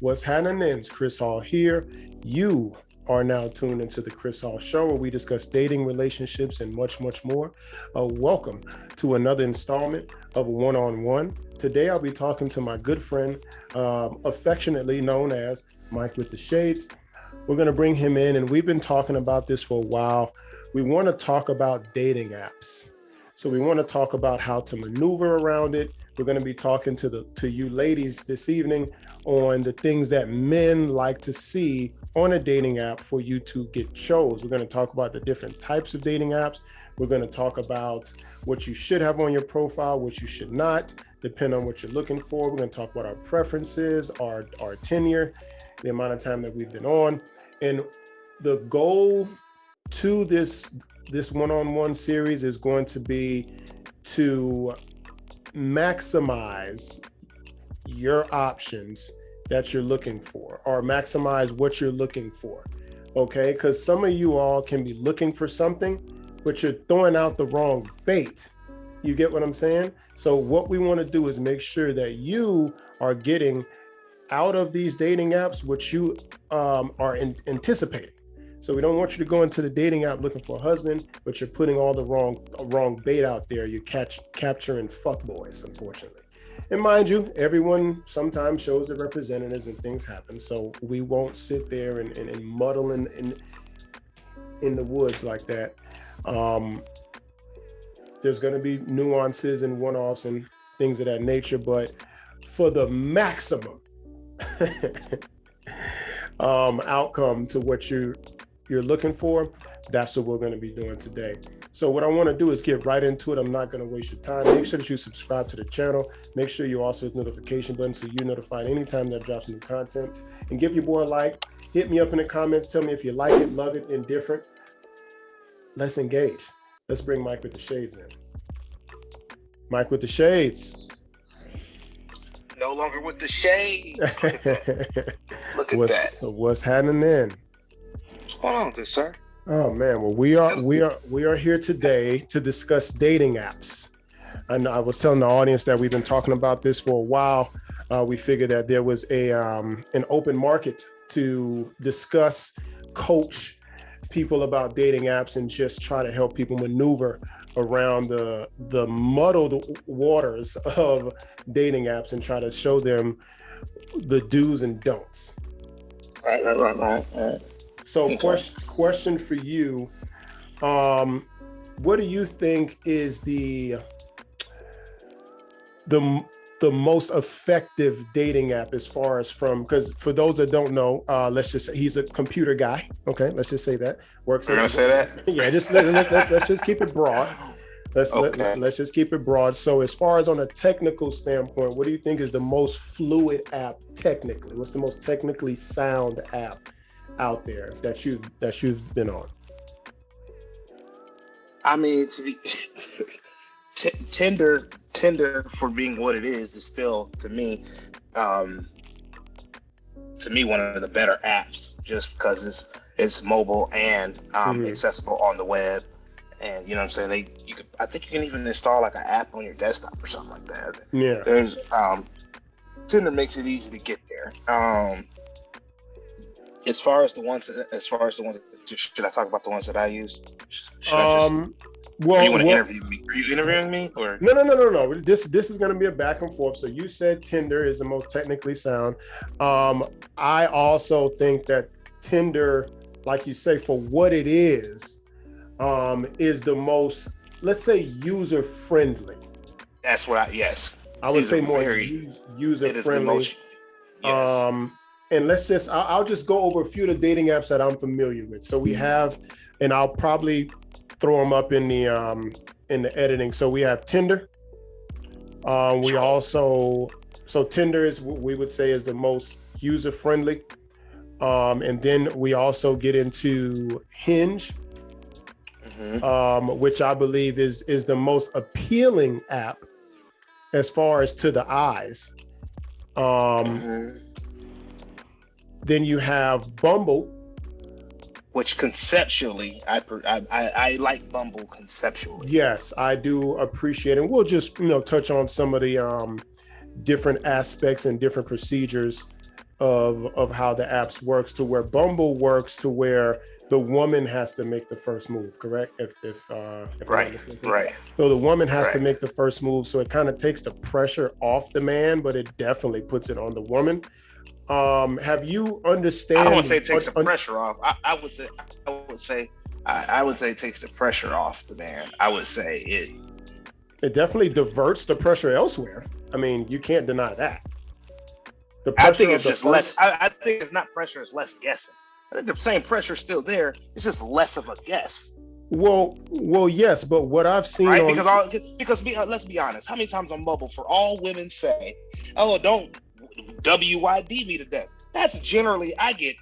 What's happening? It's Chris Hall here. You are now tuned into the Chris Hall Show, where we discuss dating, relationships, and much, much more. Welcome to another installment of One-on-One. Today, I'll be talking to my good friend, affectionately known as Mike with the Shades. We're going to bring him in, and we've been talking about this for a while. We want to talk about dating apps. So we want to talk about how to maneuver around it. We're going to be talking to you ladies this evening on the things that men like to see on a dating app for you to get chose. We're going to talk about the different types of dating apps. We're going to talk about what you should have on your profile, what you should not, depending on what you're looking for. We're going to talk about our preferences, our tenure, the amount of time that we've been on. And the goal to this one-on-one series is going to be to maximize your options that you're looking for, or maximize what you're looking for, okay? Because some of you all can be looking for something, but you're throwing out the wrong bait. You get what I'm saying? So what we want to do is make sure that you are getting out of these dating apps what you are anticipating. So we don't want you to go into the dating app looking for a husband, but you're putting all the wrong bait out there. You're capturing fuckboys, unfortunately. And mind you, everyone sometimes shows their representatives and things happen. So we won't sit there and muddle in the woods like that. There's going to be nuances and one-offs and things of that nature, but for the maximum outcome to what you're looking for, that's what we're going to be doing today. So what I want to do is get right into it. I'm not going to waste your time. Make sure that you subscribe to the channel. Make sure you also hit the notification button so you're notified anytime that drops new content. And give your boy a like. Hit me up in the comments. Tell me if you like it, love it, indifferent. Let's engage. Let's bring Mike with the Shades in. Mike with the Shades. No longer with the shades. Look at that. What's happening then? What's going on, good sir? Oh man, well we are here today to discuss dating apps. And I was telling the audience that we've been talking about this for a while. We figured that there was an open market to discuss, coach people about dating apps, and just try to help people maneuver around the muddled waters of dating apps and try to show them the do's and don'ts. Right. So question for you, what do you think is the most effective dating app as far as because for those that don't know, let's just say he's a computer guy. Okay, let's just say that. We're gonna say that? Yeah, let's just keep it broad. Let's just keep it broad. So as far as on a technical standpoint, what do you think is the most fluid app technically? What's the most technically sound app out there that you've been on? I mean, to be Tinder for being what it is still to me one of the better apps, just because it's mobile and accessible on the web. And you know what I'm saying? I think you can even install like an app on your desktop or something like that. Yeah. There's Tinder makes it easy to get there. As far as the ones, should I talk about the ones that I use? Well, you want to interview me? Are you interviewing me or? No. This is going to be a back and forth. So you said Tinder is the most technically sound. I also think that Tinder, like you say, for what it is the most, let's say, user friendly. That's what I would say more user friendly. And I'll just go over a few of the dating apps that I'm familiar with. So we have, and I'll probably throw them up in the editing. So we have Tinder. We also, so Tinder is what we would say is the most user friendly. And then we also get into Hinge, which I believe is the most appealing app as far as to the eyes. Then you have Bumble, which conceptually, I like Bumble conceptually. Yes, I do appreciate it. And we'll just touch on some of the different aspects and different procedures of how the apps works, to where Bumble works to where the woman has to make the first move, correct? If I'm not mistaken. Right. So the woman has to Right. make the first move. So it kind of takes the pressure off the man, but it definitely puts it on the woman. Have you understand? I don't want to say it takes the pressure off. I would say it takes the pressure off the man. I would say it definitely diverts the pressure elsewhere. I mean, you can't deny that. I think it's just less. I think it's not pressure; it's less guessing. I think the same pressure is still there. It's just less of a guess. Well, yes, but what I've seen, right? Because let's be honest. How many times on Bumble for all women say, "Oh, don't WYD me to death." That's generally I get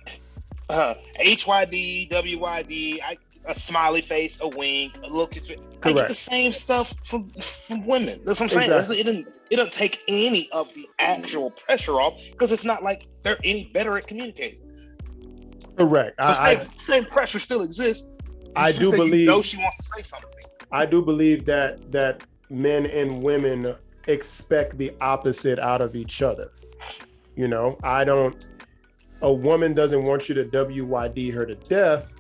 HYD, WYD, a smiley face, a wink, a look. I get the same stuff from women. That's what I'm saying. Exactly. It doesn't take any of the actual pressure off because it's not like they're any better at communicating. Correct. So same pressure still exists. I do believe she wants to say something. I do believe that men and women expect the opposite out of each other. You know, a woman doesn't want you to WYD her to death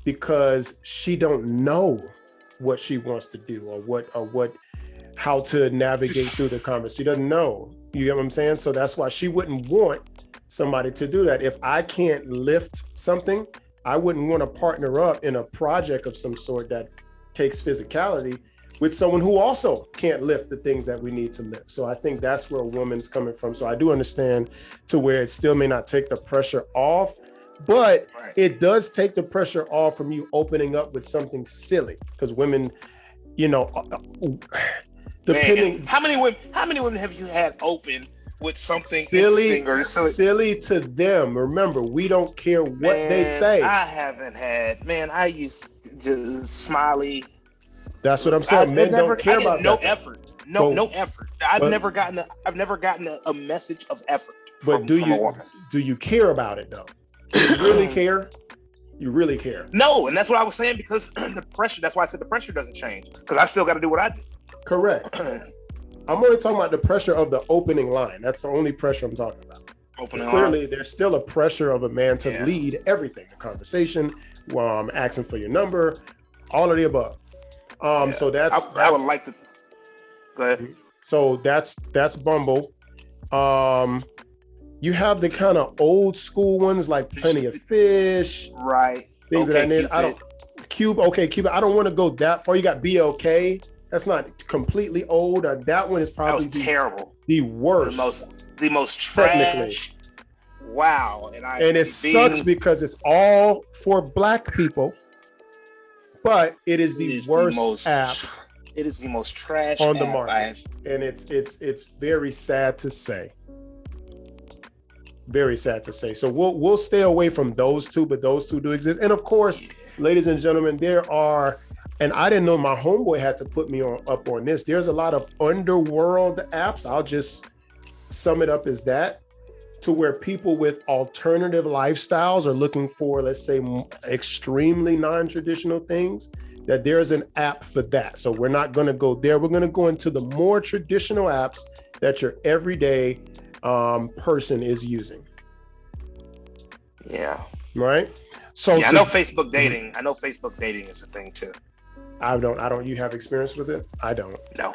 because she don't know what she wants to do or how to navigate through the conversation. She doesn't know. You get what I'm saying? So that's why she wouldn't want somebody to do that. If I can't lift something, I wouldn't want to partner up in a project of some sort that takes physicality with someone who also can't lift the things that we need to lift. So I think that's where a woman's coming from. So I do understand to where it still may not take the pressure off, but it does take the pressure off from you opening up with something silly. Because women, you know, depending. Man, how many women have you had open with something silly to them? Remember, we don't care what they say. I haven't had. Man, I used just smiley. That's what I'm saying. Men don't care about no that. Effort. No effort. I've never gotten a message of effort. But do you care about it though? Do you really care? You really care? No, and that's what I was saying because the pressure. That's why I said the pressure doesn't change because I still got to do what I do. Correct. I'm only talking about the pressure of the opening line. That's the only pressure I'm talking about. Clearly, there's still a pressure of a man to lead everything, the conversation, asking for your number, all of the above. So that's I would like to go ahead. So that's Bumble. You have the kind of old school ones like Plenty of Fish, right? Things of that nature. Cupid. I don't want to go that far. You got BLK. That's not completely old. That one is probably terrible. The worst. The most trash. Wow. And it sucks because it's all for Black people, but it is the worst app. It is the most trash on the market, and it's very sad to say. Very sad to say. So we'll stay away from those two, but those two do exist. And of course, ladies and gentlemen, there are. And I didn't know my homeboy had to put me up on this. There's a lot of underworld apps. I'll just sum it up as that, to where people with alternative lifestyles are looking for, let's say, extremely non-traditional things, that there's an app for that. So we're not going to go there. We're going to go into the more traditional apps that your everyday person is using. Yeah. Right? So I know Facebook dating. I know Facebook dating is a thing too. I don't. You have experience with it? I don't. No,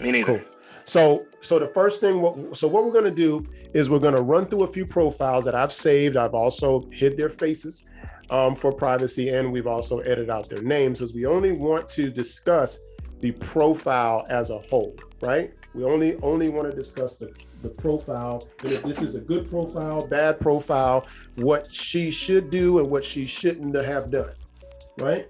me neither. Cool. So the first thing, what we're going to do is we're going to run through a few profiles that I've saved. I've also hid their faces for privacy, and we've also edited out their names because we only want to discuss the profile as a whole, right? We only want to discuss the profile, and if this is a good profile, bad profile, what she should do and what she shouldn't have done, right?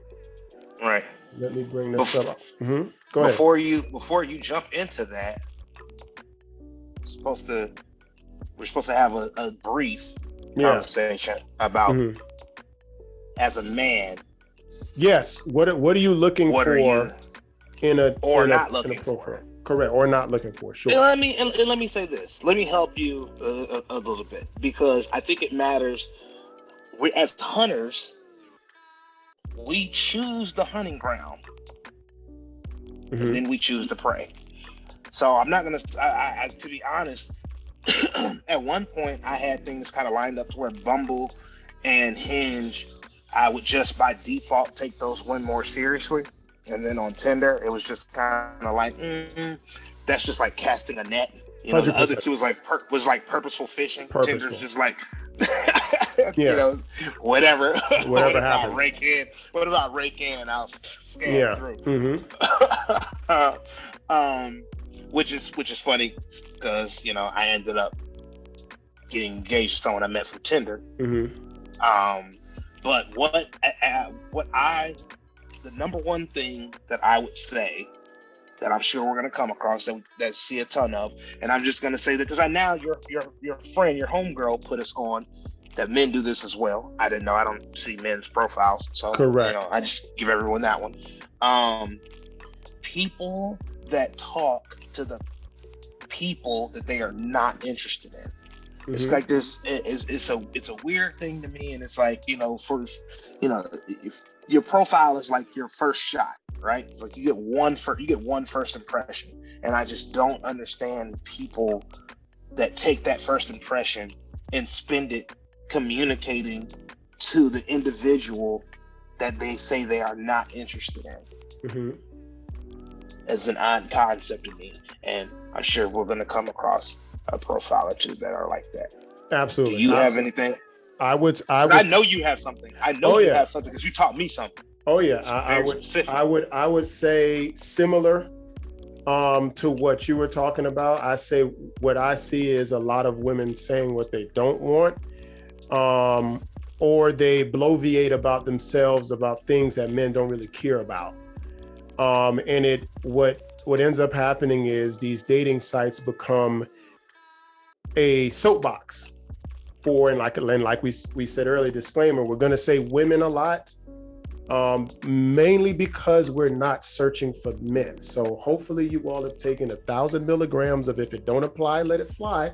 Right. Let me bring this up. Mm-hmm. Go ahead. Before you jump into that, we're supposed to have a brief conversation about as a man. Yes. What are you looking for in a profile? Correct. Or not looking for. Sure. And let me say this. Let me help you a little bit because I think it matters. We as hunters, we choose the hunting ground, and then we choose the prey. So I'm not gonna. To be honest, at one point I had things kind of lined up to where Bumble and Hinge, I would just by default take those one more seriously. And then on Tinder, it was just kind of like, that's just like casting a net. You know, 100%. The other two was like purposeful fishing. Tinder's just like, you know, whatever happens. What about rake in and I'll scan through. Which is funny because, you know, I ended up getting engaged to someone I met from Tinder. But the number one thing that I would say that I'm sure we're going to come across that see a ton of, and I'm just going to say that because now your friend, your homegirl put us on that men do this as well. I didn't know. I don't see men's profiles, so correct. You know, I just give everyone that one. People that talk to the people that they are not interested in. It's like this. It's a weird thing to me, and it's like, you know, if your profile is like your first shot, right? It's like you get one first impression, and I just don't understand people that take that first impression and spend it communicating to the individual that they say they are not interested in. As an odd concept to me, and I'm sure we're going to come across a profile or two that are like that. Absolutely. Do you have anything? I know you have something. I know you have something because you taught me something. Oh yeah, I would say similar to what you were talking about. I say what I see is a lot of women saying what they don't want, or they bloviate about themselves about things that men don't really care about. And what ends up happening is these dating sites become a soapbox for, and like we said earlier, disclaimer, we're going to say women a lot, mainly because we're not searching for men. So hopefully you all have taken 1,000 milligrams of if it don't apply, let it fly.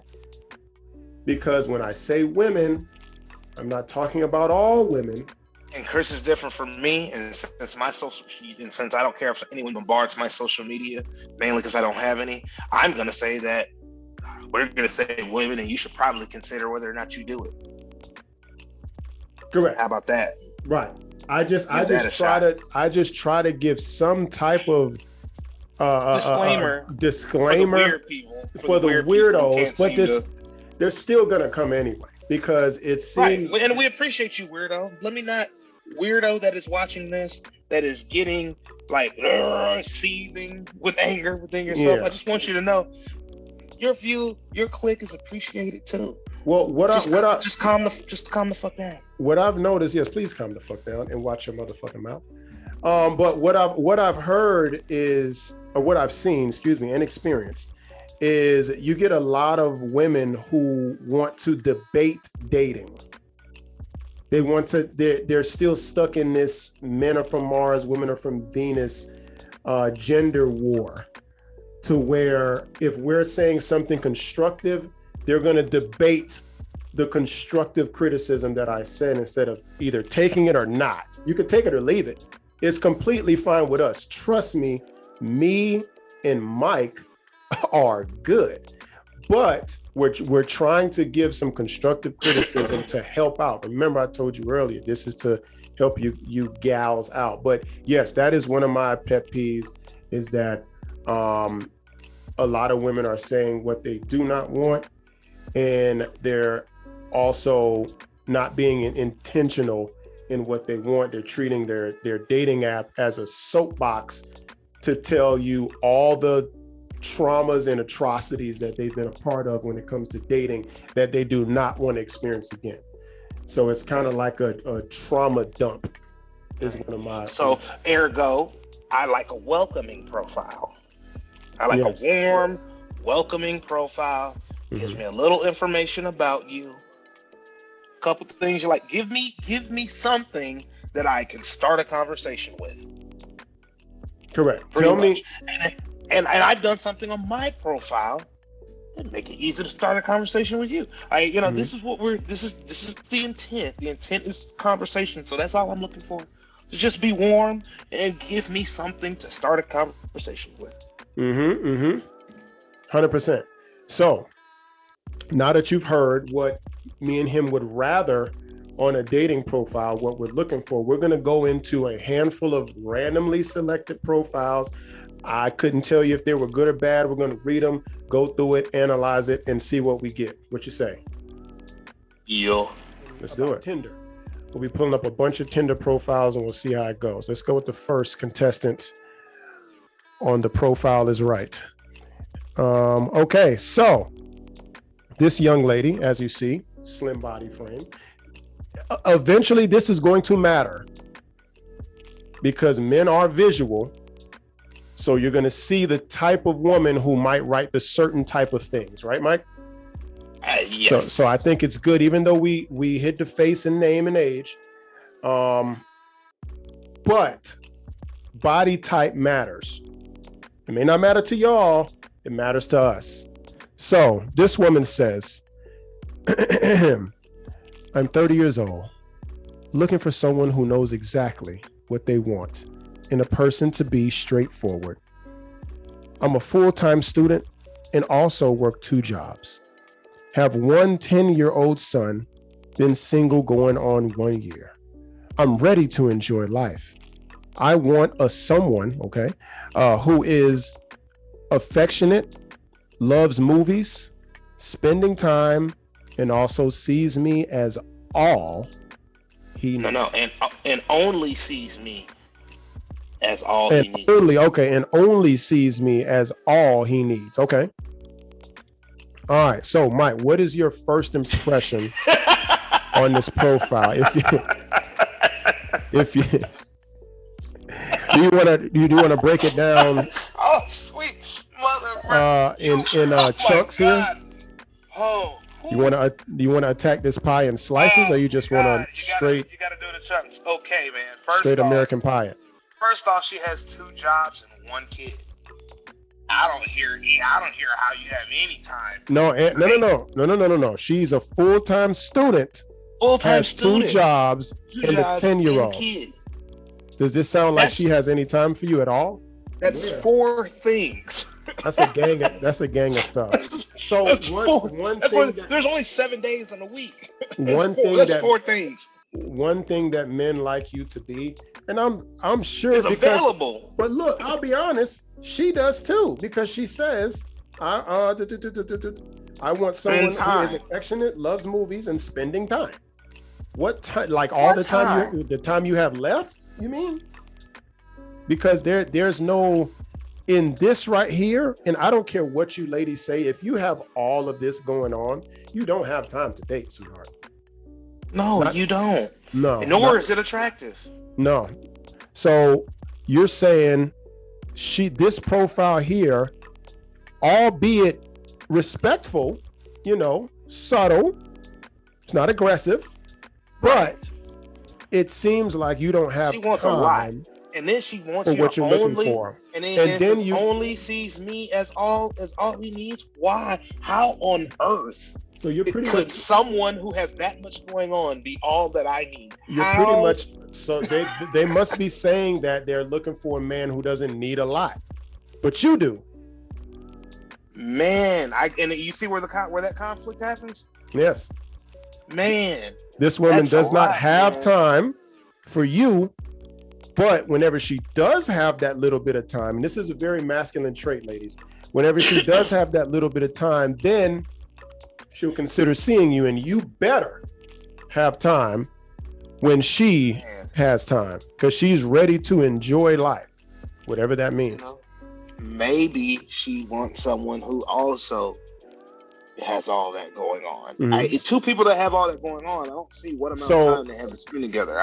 Because when I say women, I'm not talking about all women. And Chris is different from me, and since I don't care if anyone bombards my social media, mainly because I don't have any, I'm going to say that we're going to say women, and you should probably consider whether or not you do it. Correct. How about that? Right. I just try to give some type of disclaimer for the weirdos, but they're still going to come anyway because it seems. Right. And we appreciate you, weirdo. Let me not. Weirdo that is watching this, that is getting like seething with anger within yourself. I just want you to know your view, your click is appreciated too. Well, just calm the fuck down. What I've noticed, yes, please calm the fuck down and watch your motherfucking mouth. But what I've heard is, or what I've seen, and experienced, is you get a lot of women who want to debate dating. They're still stuck in this men are from Mars, women are from Venus gender war, to where if we're saying something constructive, they're going to debate the constructive criticism that I said instead of either taking it or not. You could take it or leave it. It's completely fine with us. Trust me and Mike are good. But we're trying to give some constructive criticism to help out. Remember, I told you earlier, this is to help you gals out. But yes, that is one of my pet peeves, is that a lot of women are saying what they do not want, and they're also not being intentional in what they want. They're treating their dating app as a soapbox to tell you all the traumas and atrocities that they've been a part of when it comes to dating that they do not want to experience again. So it's kind of like a trauma dump is one of my. So ergo, I like a welcoming profile. I like a warm, welcoming profile. Gives me a little information about you. A couple of things you like. Give me something that I can start a conversation with. Correct. Tell me. And I've done something on my profile that make it easy to start a conversation with you. This is what this is the intent. The intent is conversation. So that's all I'm looking for. To just be warm and give me something to start a conversation with. 100%. So now that you've heard what me and him would rather on a dating profile, what we're looking for, we're going to go into a handful of randomly selected profiles. I couldn't tell you if they were good or bad. We're going to read them, go through it, analyze it, and see what we get. What you say? Yo. Let's do it. Tinder. We'll be pulling up a bunch of Tinder profiles and we'll see how it goes. Let's go with the first contestant on the profile is right. Okay, so this young lady, as you see, slim body frame. Eventually, this is going to matter because men are visual. So you're going to see the type of woman who might write the certain type of things, right, Mike? Yes. So I think it's good, even though we hit the face and name and age, but body type matters. It may not matter to y'all, it matters to us. So this woman says, I'm 30 years old, looking for someone who knows exactly what they want in a person to be straightforward. I'm a full-time student and also work 2 jobs. Have one 10-year-old son, been single going on 1 year. I'm ready to enjoy life. I want someone, who is affectionate, loves movies, spending time, and also sees me as all he needs. And only sees me as all and he needs. And only sees me as all he needs. Okay. All right. So, Mike, what is your first impression on this profile? If you do you want to break it down? Oh, sweet mother! In chunks here. Oh. Do you want to attack this pie in slices, or you just want to straight? You got to do the chunks. Okay, man. Straight American pie it. First off, she has 2 jobs and 1 kid. I don't hear how you have any time. No. She's a full-time student. Has 2 jobs and a 10-year-old. Does this sound like she has any time for you at all? That's 4 things. That's a gang of stuff. So there's only 7 days in a week. That's 4 things. One thing that men like you to be, and I'm sure it's available. But look, I'll be honest, she does too, because she says, I want someone who is affectionate, loves movies, and spending time. What time? Like all the time? The time you have left? You mean? Because there's no in this right here, and I don't care what you ladies say. If you have all of this going on, you don't have time to date, sweetheart. No, you don't. No. Nor is it attractive. No. So you're saying this profile here, albeit respectful, subtle, it's not aggressive, but it seems like you don't have she wants time. A lot. And then she wants what you're looking for. And then you only sees me as all he needs. Why? How on earth? So you're pretty could much someone who has that much going on be all that I need? You're pretty much so they must be saying that they're looking for a man who doesn't need a lot, but you do. Man, and you see where that conflict happens? Yes. Man, this woman does not have time for you. But whenever she does have that little bit of time, and this is a very masculine trait, ladies, whenever she does have that little bit of time, then she'll consider seeing you, and you better have time when she has time, because she's ready to enjoy life, whatever that means. Maybe she wants someone who also has all that going on. Mm-hmm. 2 people that have all that going on, I don't see what amount of time they have to spend together.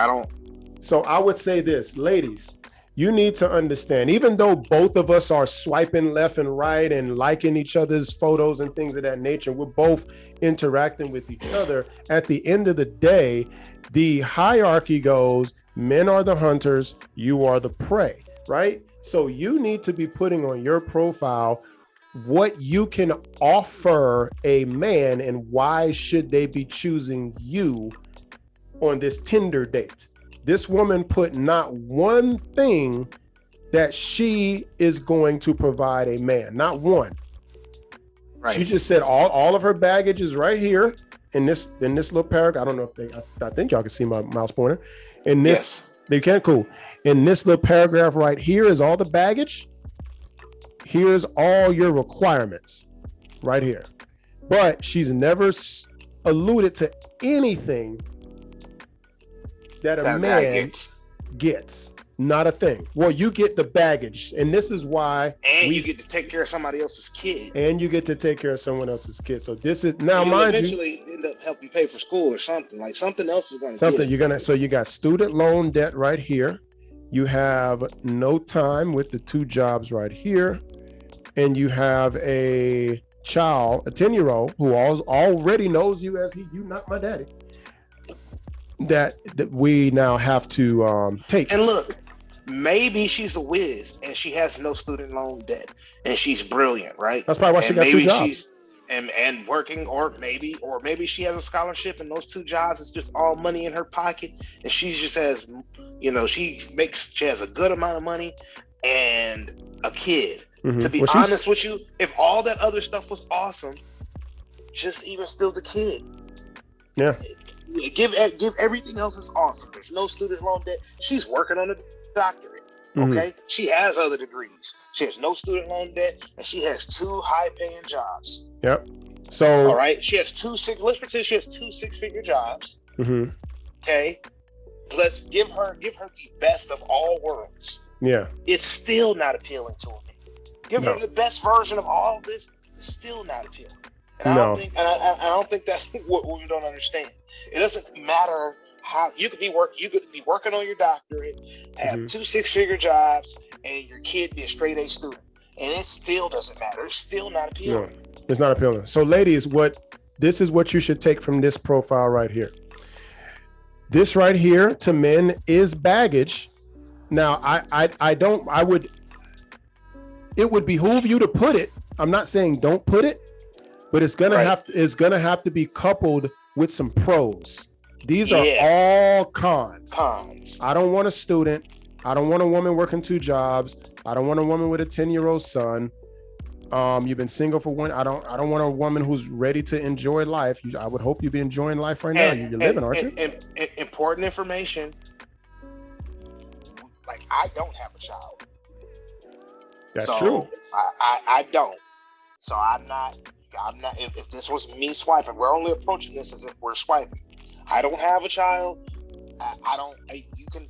So I would say this, ladies, you need to understand, even though both of us are swiping left and right and liking each other's photos and things of that nature, we're both interacting with each other. At the end of the day, the hierarchy goes, men are the hunters, you are the prey, right? So you need to be putting on your profile what you can offer a man and why should they be choosing you on this Tinder date. This woman put not one thing that she is going to provide a man, not one. Right. She just said all of her baggage is right here in this little paragraph. I don't know if I think y'all can see my mouse pointer. In this, they can, cool. In this little paragraph right here is all the baggage. Here's all your requirements right here. But she's never alluded to anything that a man gets. Not a thing. Well, you get the baggage, and this is why. And you get to take care of somebody else's kid. And you get to take care of someone else's kid. So this is now, mind you, eventually end up helping pay for school or something. Like something else is going to. Something you're gonna. So you got student loan debt right here. You have no time with the 2 jobs right here, and you have a child, a 10-year-old who already knows you as you not my daddy. That we now have to take. And look. Maybe she's a whiz and she has no student loan debt and she's brilliant, right? That's probably why she got 2 jobs. And working, or maybe she has a scholarship and those 2 jobs is just all money in her pocket and she just has, she has a good amount of money and a kid. Mm-hmm. To be honest with you, if all that other stuff was awesome, just even still the kid. Yeah. Give everything else is awesome. There's no student loan debt. She's working on a doctorate. Okay. Mm-hmm. She has other degrees. She has no student loan debt, and she has 2 high-paying jobs. Yep. So all right, she has let's pretend she has 2 6-figure jobs. Mm-hmm. Okay. Let's give her the best of all worlds. Yeah. It's still not appealing to me. Give her the best version of all of this. It's still not appealing. And I don't think that's what we don't understand. It doesn't matter how you could be working on your doctorate, have 2 6-figure jobs, and your kid be a straight A student, and it still doesn't matter. It's still not appealing. No, it's not appealing. So, ladies, this is what you should take from this profile right here. This right here to men is baggage. Now, it would behoove you to put it. I'm not saying don't put it, but it's gonna have to be coupled with some pros. These are all cons. I don't want a student. I don't want a woman working 2 jobs. I don't want a woman with a 10-year-old son. You've been single for one. I don't want a woman who's ready to enjoy life. I would hope you'd be enjoying life right now. You're living, aren't you? Important information. Like, I don't have a child. That's true. I don't. So I'm not. If this was me swiping, we're only approaching this as if we're swiping. I don't have a child.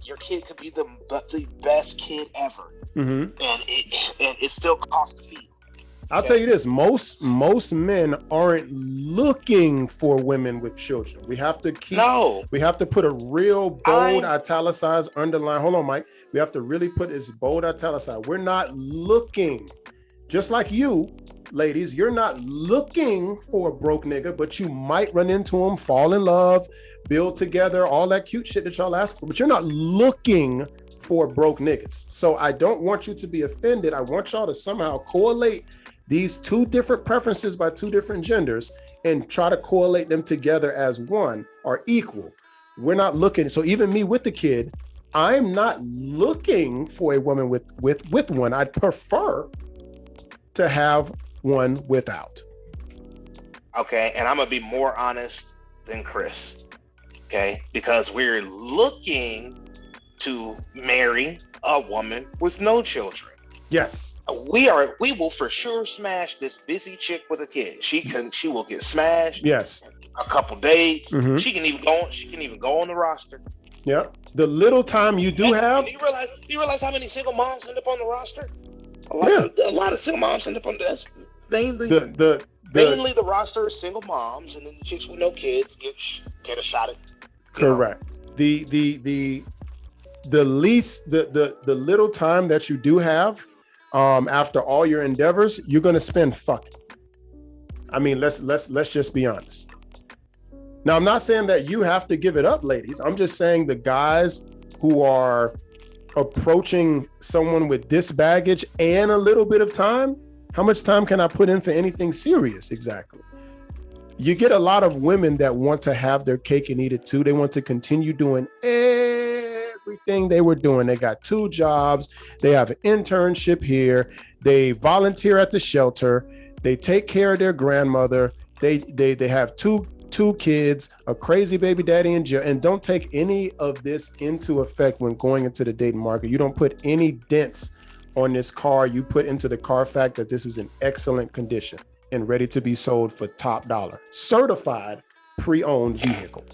Your kid could be the best kid ever, and it still costs to feed. I'll tell you this: most men aren't looking for women with children. We have to we have to put a real bold italicized underline. Hold on, Mike. We have to really put this bold italicized. We're not looking, just like you, ladies. You're not looking for a broke nigga, but you might run into him, fall in love, build together, all that cute shit that y'all ask for. But you're not looking for broke niggas. So I don't want you to be offended. I want y'all to somehow correlate these 2 different preferences by 2 different genders and try to correlate them together as one or equal. We're not looking. So even me with the kid, I'm not looking for a woman with one. I'd prefer to have one without. Okay, and I'm gonna be more honest than Chris. Okay, because we're looking to marry a woman with no children. Yes, we will for sure smash this busy chick with a kid. She will get smashed. Yes, a couple dates. Mm-hmm. She can even go on the roster. Yeah, the little time you do have. Do you realize how many single moms end up on the roster? A lot of single moms end up on this. Mainly the roster is single moms, and then the chicks with no kids get a shot at. Correct. The little time that you do have, after all your endeavors, you're gonna spend fucking. I mean, let's just be honest. Now, I'm not saying that you have to give it up, ladies. I'm just saying the guys who are approaching someone with this baggage and a little bit of time, how much time can I put in for anything serious? Exactly. You get a lot of women that want to have their cake and eat it too. They want to continue doing everything they were doing. They got 2 jobs. They have an internship here. They volunteer at the shelter. They take care of their grandmother. They have two kids, a crazy baby daddy in jail, and don't take any of this into effect when going into the dating market. You don't put any dents on this car. You put into the car fact that this is in excellent condition and ready to be sold for top dollar. Certified pre-owned vehicle.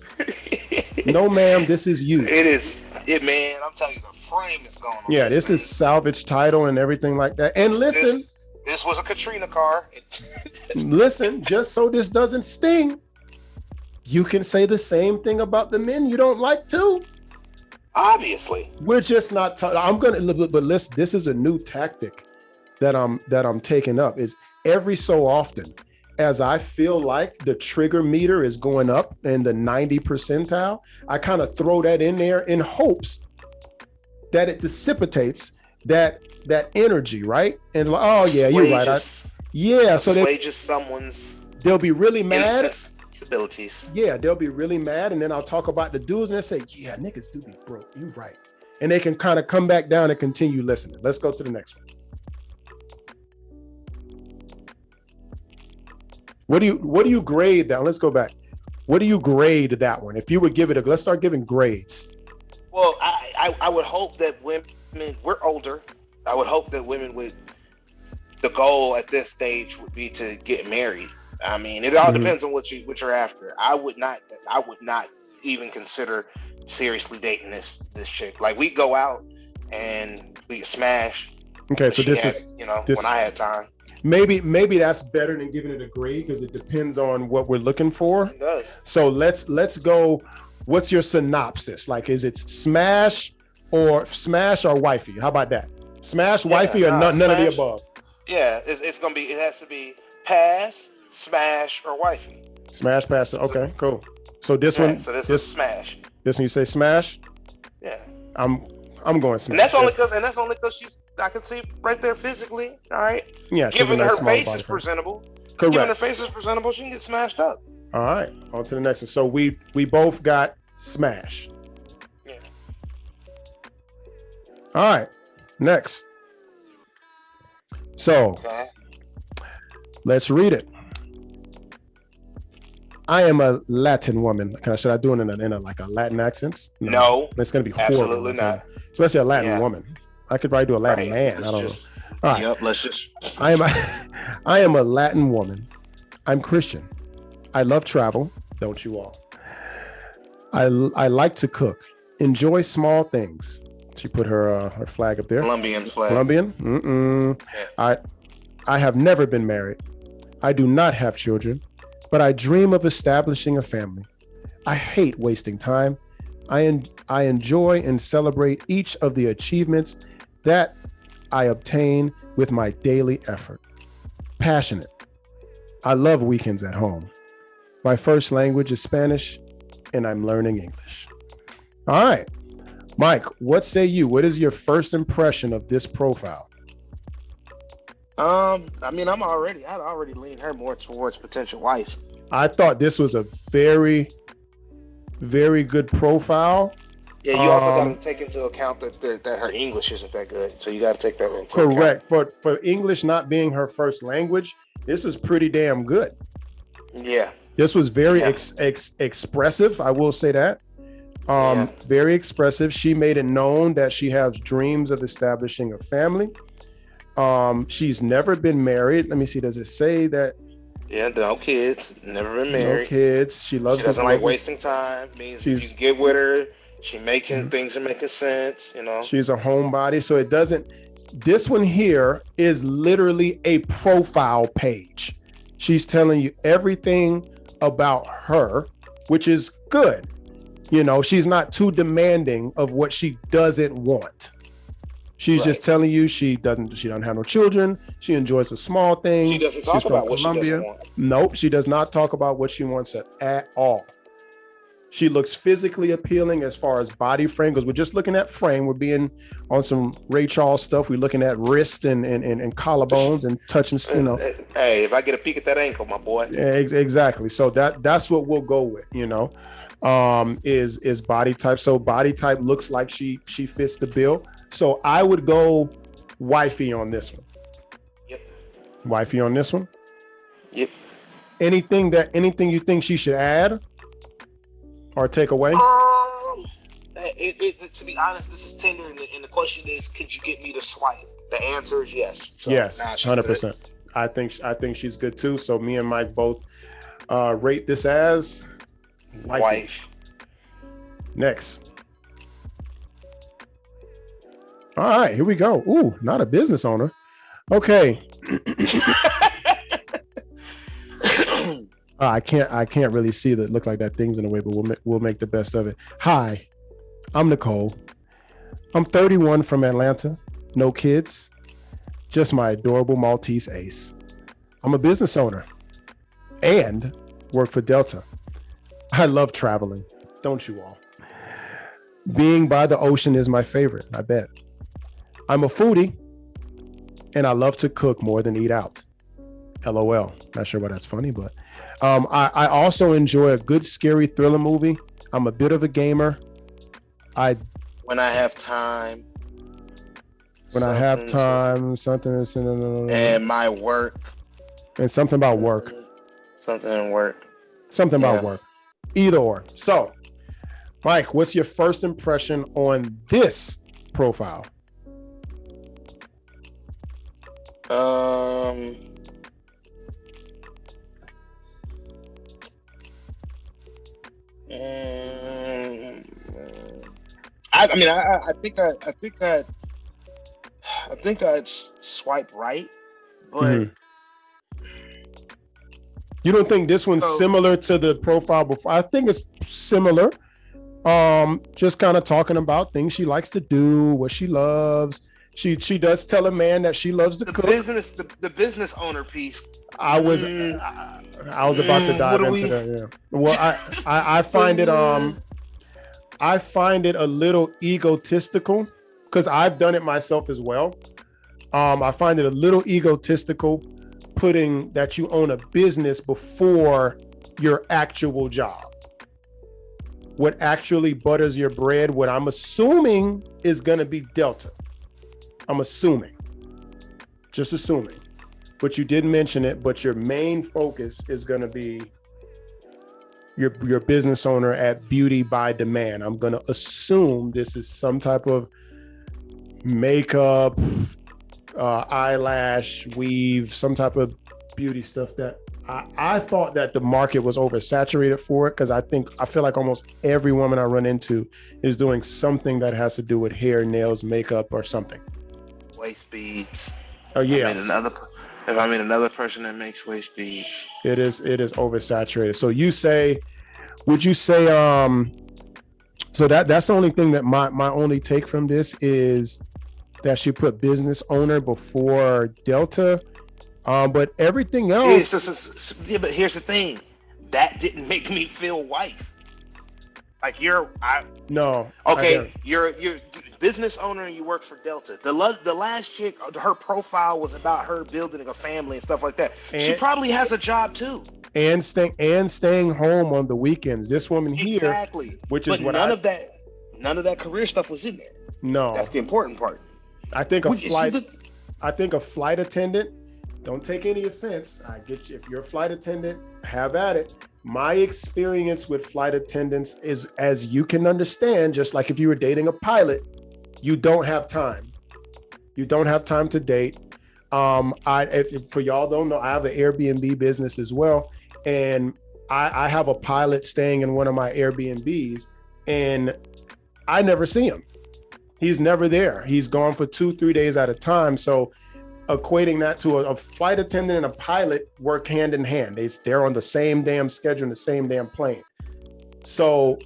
No, ma'am, this is you. Man, I'm telling you, the frame is going on. Yeah, this is salvage title and everything like that. And listen, this was a Katrina car. Listen, just so this doesn't sting, you can say the same thing about the men you don't like too. Obviously. We're just not, but listen, this is a new tactic that I'm taking up, is every so often, as I feel like the trigger meter is going up in the 90 percentile, I kind of throw that in there in hopes that it dissipates that energy, right? And oh yeah, you're right. So they'll be really mad. Abilities. Yeah, they'll be really mad, and then I'll talk about the dudes and they say, yeah, niggas do be broke. You right. And they can kind of come back down and continue listening. Let's go to the next one. What do you grade that? Let's go back. What do you grade that one? If you would give it let's start giving grades. Well, I would hope that women, we're older. I would hope that women would, the goal at this stage would be to get married. I mean, it all depends on what you're after. I would not even consider seriously dating this chick. Like, we go out and we smash. Okay, so when I had time. Maybe that's better than giving it a grade, because it depends on what we're looking for. It does. So let's go. What's your synopsis? Like, is it smash or wifey? How about that? Smash, wifey, or none of the above? Yeah, it's gonna be. It has to be pass, smash, or wifey. Smash, pass. Okay, cool. So this one. So this is smash. This one you say smash? Yeah. I'm going smash. And that's only because I can see right there physically. All right. Yeah. Given her face is presentable. Correct. Given her face is presentable, she can get smashed up. All right. On to the next one. So we both got smash. Yeah. All right. Next. So let's read it. I am a Latin woman. Should I do it in a like a Latin accent? No. It's gonna be horrible. Absolutely not. Especially a Latin woman. I could probably do a Latin man. I don't know. All right. Yep, let's just. I am a Latin woman. I'm Christian. I love travel. Don't you all? I like to cook. Enjoy small things. She put her flag up there. Colombian flag. Colombian? Yeah. I have never been married. I do not have children, but I dream of establishing a family. I hate wasting time. I enjoy and celebrate each of the achievements that I obtain with my daily effort. Passionate. I love weekends at home. My first language is Spanish, and I'm learning English. All right. Mike, what say you? What is your first impression of this profile? I mean, I'd already leaned her more towards potential wife. I thought this was a very, very good profile. Yeah, you also got to take into account that her English isn't that good, so you got to take that into account. Correct. For English not being her first language, this is pretty damn good. Yeah. This was very expressive. I will say that. Very expressive. She made it known that she has dreams of establishing a family. She's never been married. Let me see. Does it say that? Yeah, no kids. Never been married. No kids. She doesn't like wasting time. Means if you get with her, things are making sense. You know. She's a homebody, so it doesn't. This one here is literally a profile page. She's telling you everything about her, which is good. You know, she's not too demanding of what she doesn't want. She's just telling you she doesn't have no children. She enjoys the small things. She doesn't talk about what she doesn't want. Nope, she does not talk about what she wants at all. She looks physically appealing as far as body frame, because we're just looking at frame. We're being on some Ray Charles stuff. We're looking at wrist and collarbones and touching, you know. Hey, if I get a peek at that ankle, my boy. Yeah, exactly. So that's what we'll go with, you know, is body type. So body type looks like she fits the bill. So I would go wifey on this one. Yep. Wifey on this one. Yep. Anything you think she should add or take away? To be honest, this is Tinder, and the question is, could you get me to swipe? The answer is yes. So, yes, 100%. I think she's good too. So me and Mike both rate this as wife. Next. All right, here we go. Ooh, not a business owner. Okay. I can't really see that. Look like that thing's in the way, but we'll make the best of it. Hi, I'm Nicole. I'm 31 from Atlanta. No kids, just my adorable Maltese ace. I'm a business owner and work for Delta. I love traveling, don't you all? Being by the ocean is my favorite, I bet. I'm a foodie and I love to cook more than eat out. LOL. Not sure why that's funny, but I also enjoy a good scary thriller movie. I'm a bit of a gamer. When I have time. Something is and my work. And something about work. Something work. Something about work. Either or. So, Mike, what's your first impression on this profile? I think I'd swipe right, but you don't think this one's similar to the profile before? I think it's similar. Just kind of talking about things she likes to do, what she loves. She does tell a man that she loves to cook. The business owner piece. I was about to dive into that. Yeah. Well, I find it I find it a little egotistical because I've done it myself as well. I find it a little egotistical putting that you own a business before your actual job. What actually butters your bread, what I'm assuming is going to be Delta. I'm assuming, just assuming, but you didn't mention it, but your main focus is going to be your business owner at Beauty by Demand. I'm going to assume this is some type of makeup, eyelash, weave, some type of beauty stuff that I thought that the market was oversaturated for it because I feel like almost every woman I run into is doing something that has to do with hair, nails, makeup, or something. Waist beads. Oh yeah. If I meet another person that makes waist beads. It is oversaturated. So would you say so that's the only thing that my only take from this is that she put business owner before Delta. But everything else. But here's the thing. That didn't make me feel wife. Like No. Okay, you're business owner and you work for Delta. The last chick, her profile was about her building a family and stuff like that. She probably has a job too. And staying home on the weekends. This woman here, exactly. Which is what none of that career stuff was in there. No, that's the important part. I think a flight attendant. Don't take any offense. I get you. If you're a flight attendant, have at it. My experience with flight attendants is, as you can understand, just like if you were dating a pilot, you don't have time. You don't have time to date. If for y'all don't know, I have an Airbnb business as well. And I have a pilot staying in one of my Airbnbs and I never see him. He's never there. He's gone for 2-3 days at a time. So equating that to a flight attendant and a pilot work hand in hand. They're on the same damn schedule in the same damn plane. So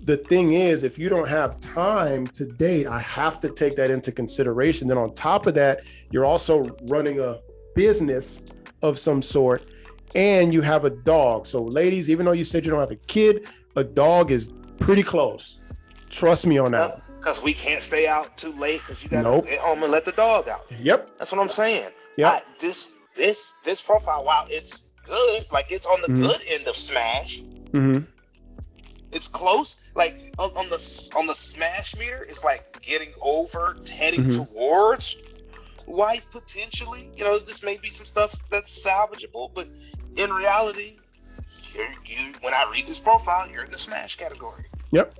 the thing is, if you don't have time to date, I have to take that into consideration. Then on top of that, you're also running a business of some sort and you have a dog. So ladies, even though you said you don't have a kid, a dog is pretty close. Trust me on that. Because we can't stay out too late because you gotta get home and let the dog out. Yep. That's what I'm saying. Yep. This profile, while it's good, like it's on the good end of smash. Mm-hmm. It's close. Like on the smash meter, it's like getting over, heading towards. wife potentially. This may be some stuff that's salvageable, but in reality, when I read this profile, you're in the smash category. Yep.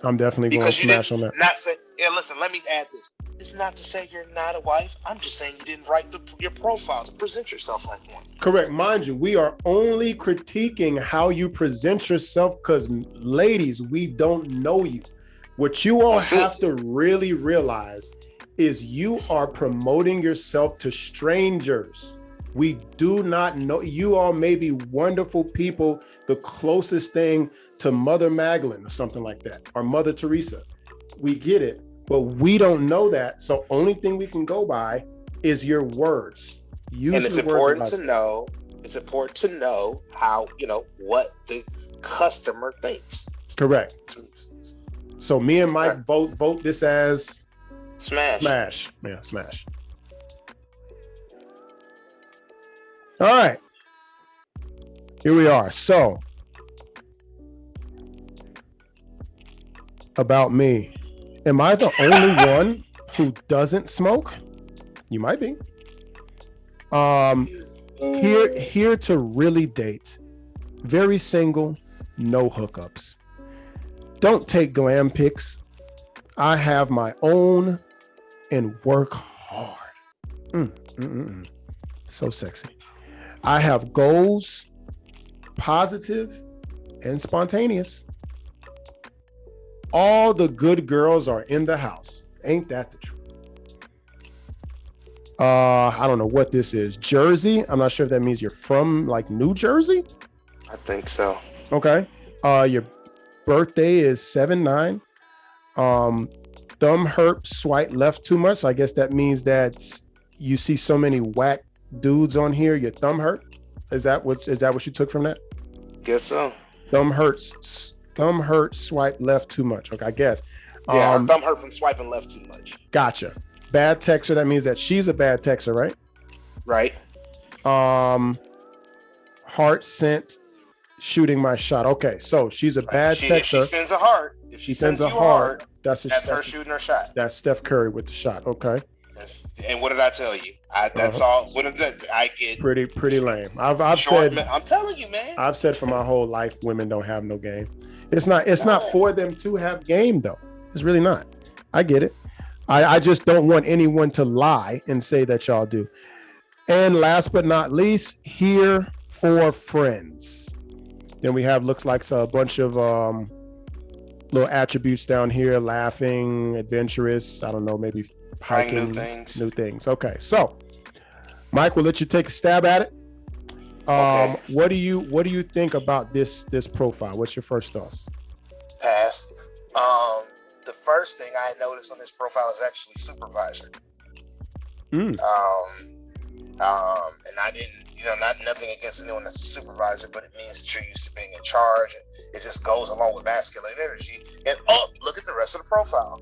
I'm definitely going to smash on that. Not say, listen, let me add this. It's not to say you're not a wife. I'm just saying you didn't write your profile to present yourself like one. Correct. Mind you, we are only critiquing how you present yourself because, ladies, we don't know you. What you all have to really realize is you are promoting yourself to strangers. We do not know. You all may be wonderful people, the closest thing to Mother Magdalene or something like that, or Mother Teresa. We get it, but we don't know that. So only thing we can go by is your words. And it's important to know. It's important to know how, what the customer thinks. Correct. So me and Mike vote this as smash. Smash. Yeah, smash. All right. Here we are. So, about me. Am I the only one who doesn't smoke? You might be. Here to really date. Very single, no hookups. Don't take glam pics. I have my own and work hard. So sexy. I have goals, positive and spontaneous. All the good girls are in the house. Ain't that the truth? I don't know what this is. Jersey. I'm not sure if that means you're from like New Jersey. I think so. Okay. Your birthday is 7/9. Thumb hurt, swipe left too much. So I guess that means that you see so many whack dudes on here. Your thumb hurt. Is that what you took from that? Guess so. Thumb hurt, swipe left too much. Okay, I guess. Yeah, her thumb hurt from swiping left too much. Gotcha. Bad texter. That means that she's a bad texter, right? Right. Heart sent, shooting my shot. Okay, so she's a bad texter. If she sends a heart, if she sends a heart, that's her shooting her shot. That's Steph Curry with the shot. Okay. And what did I tell you? That's all. What did I get? Pretty lame. I've said. I'm telling you, man. I've said for my whole life, women don't have no game. It's not for them to have game though. It's really not. I get it. I just don't want anyone to lie and say that y'all do. And last but not least, here for friends. Then we have looks like a bunch of little attributes down here: laughing, adventurous. I don't know, maybe hiking, new things. Okay, so Mike, we'll let you take a stab at it. Okay. What do you think about this profile? What's your first thoughts? Pass. The first thing I noticed on this profile is actually supervisor. And I didn't, not nothing against anyone that's a supervisor, but it means that you're used to being in charge, and it just goes along with masculine energy. And look at the rest of the profile.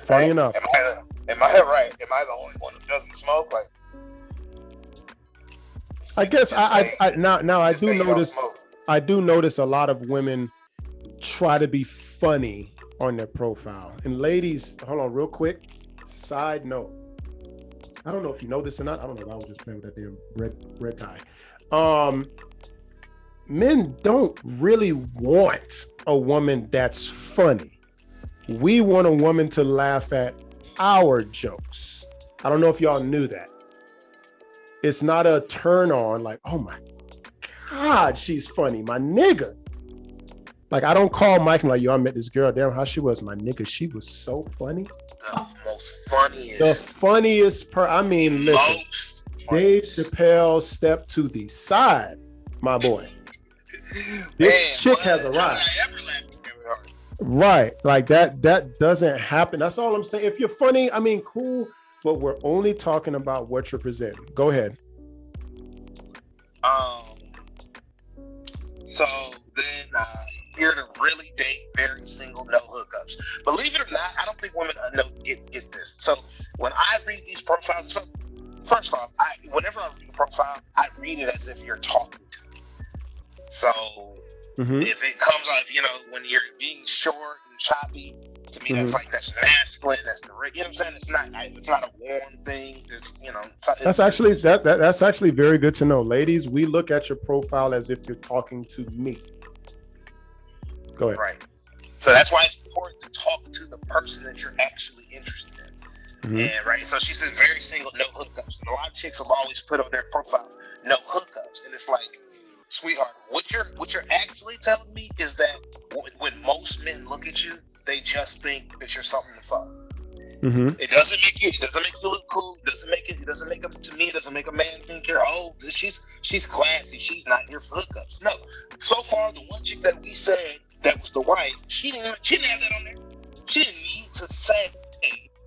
Funny enough. Am I right? Am I the only one who doesn't smoke? I guess I do notice a lot of women try to be funny on their profile. And ladies, hold on real quick. Side note. I don't know if you know this or not. I don't know. I was just playing with that damn red tie. Men don't really want a woman that's funny. We want a woman to laugh at our jokes. I don't know if y'all knew that. It's not a turn on like, oh my God, she's funny, my nigga. Like, I don't call Mike and like, yo, I met this girl. Damn, how she was, my nigga. She was so funny. The most funniest. The funniest listen. Dave Chappelle stepped to the side, my boy. This chick has arrived. Right, like that doesn't happen. That's all I'm saying. If you're funny, I mean, cool, but we're only talking about what you're presenting. Go ahead. So then here to really date, very single, no hookups. Believe it or not, I don't think women get this. So when I read these profiles, so first off, whenever I read a profile, I read it as if you're talking to me. So if it comes off, when you're being short and choppy, To me, that's like, that's masculine. That's the, you know what I'm saying? It's not a warm thing. It's, you know, that's actually very good to know. Ladies, we look at your profile as if you're talking to me. Go ahead. Right. So that's why it's important to talk to the person that you're actually interested in. Mm-hmm. And right. So she says very single, no hookups. And a lot of chicks have always put on their profile, no hookups. And it's like, sweetheart, what you're actually telling me is that when most men look at you, they just think that you're something to fuck. Mm-hmm. It doesn't make you look cool. It doesn't make a man think you're, oh, she's classy. She's not here for hookups. No. So far, the one chick that we said that was the wife, she didn't have that on there. She didn't need to say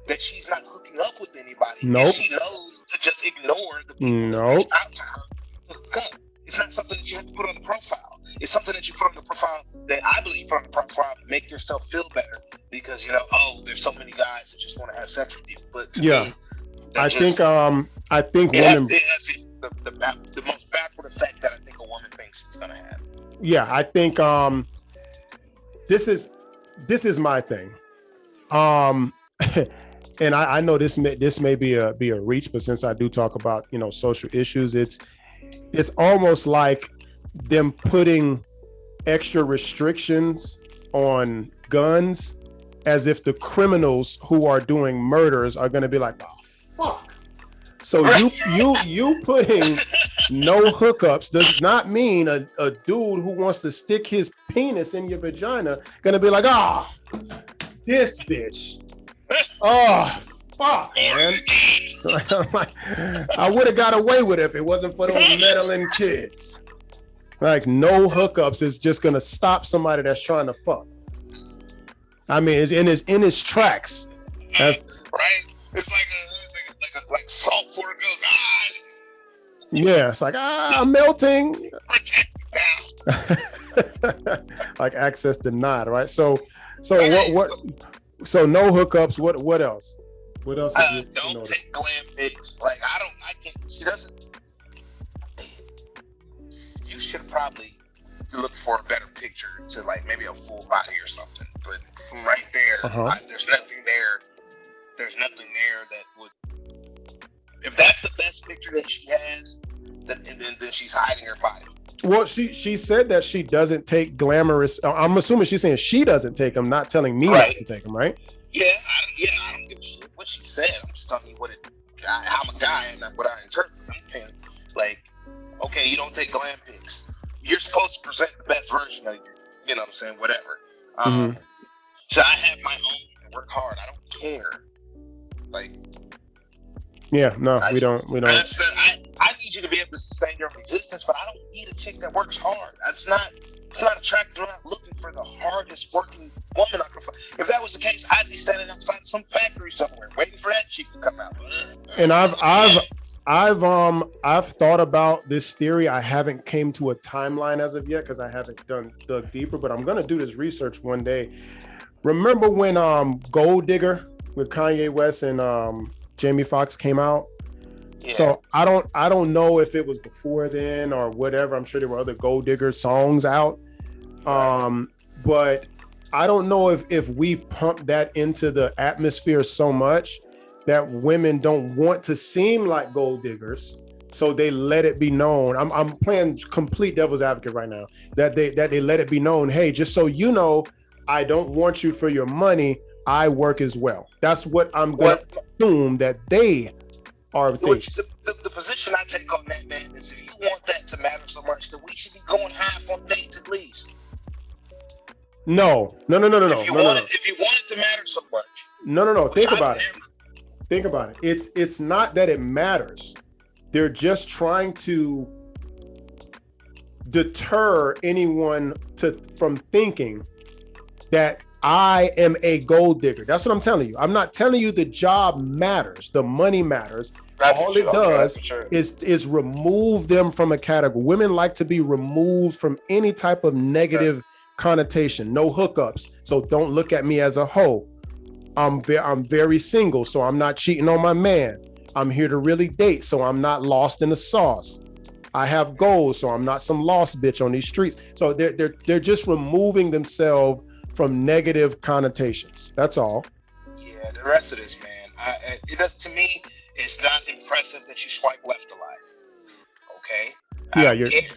that she's not hooking up with anybody. Nope. And she knows to just ignore the people that reach out to her to hook up. It's not something that you have to put on the profile. It's something that you put on the profile that I believe you put on the profile to make yourself feel better because, you know, oh, there's so many guys that just want to have sex with you. But to me, I think women has the most backward effect that I think a woman thinks it's gonna have. Yeah, I think this is my thing. And I know this may be a reach, but since I do talk about, you know, social issues, it's almost like them putting extra restrictions on guns as if the criminals who are doing murders are going to be like, oh, fuck. So you putting no hookups does not mean a dude who wants to stick his penis in your vagina going to be like, oh, this bitch. Oh, fuck, man. I would have got away with it if it wasn't for those meddling kids. Like, no hookups is just gonna stop somebody that's trying to fuck. I mean, it's in his tracks. That's right. It's like salt before it goes. Yeah, it's like I'm melting. Like access denied, right? So what? So no hookups. What else? What else? Don't take glam pics. Like I can't. She doesn't. You should probably look for a better picture to like maybe a full body or something. But from right there, there's nothing there. There's nothing there that would. If that's the best picture that she has, then she's hiding her body. Well, she said that she doesn't take glamorous. I'm assuming she's saying she doesn't take them, not telling me not to take them, right? Yeah, I don't give a shit what she said. I'm just telling you I'm a guy and what I interpret. I'm saying, like, okay, you don't take glam pics. You're supposed to present the best version of you. You know what I'm saying? Whatever. So I have my own and work hard. I don't care. Like, yeah, no, we don't. I need you to be able to sustain your existence, but I don't need a chick that works hard. It's not attractive. I'm not looking for the hardest working woman I can find. If that was the case, I'd be standing outside some factory somewhere waiting for that chick to come out. And I've thought about this theory. I haven't came to a timeline as of yet because I haven't dug deeper, but I'm gonna do this research one day. Remember when Gold Digger with Kanye West and Jamie Foxx came out? Yeah. So I don't know if it was before then or whatever. I'm sure there were other Gold Digger songs out. But I don't know if we've pumped that into the atmosphere so much that women don't want to seem like gold diggers. So they let it be known. I'm playing complete devil's advocate right now. That they let it be known, hey, just so you know, I don't want you for your money. I work as well. That's what I'm going to assume that they are thinking. The position I take on that, man, is if you want that to matter so much, then we should be going half on dates at least. No. If you want it to matter so much. No. Think about it. It's not that it matters. They're just trying to deter anyone from thinking that I am a gold digger. That's what I'm telling you. I'm not telling you the job matters. The money matters. All it does is remove them from a category. Women like to be removed from any type of negative connotation. No hookups. So don't look at me as a hoe. I'm very single, so I'm not cheating on my man. I'm here to really date, so I'm not lost in the sauce. I have goals, so I'm not some lost bitch on these streets. So they're just removing themselves from negative connotations. That's all. Yeah, the rest of this, man, it does, to me, it's not impressive that you swipe left a lot. Okay? I don't care.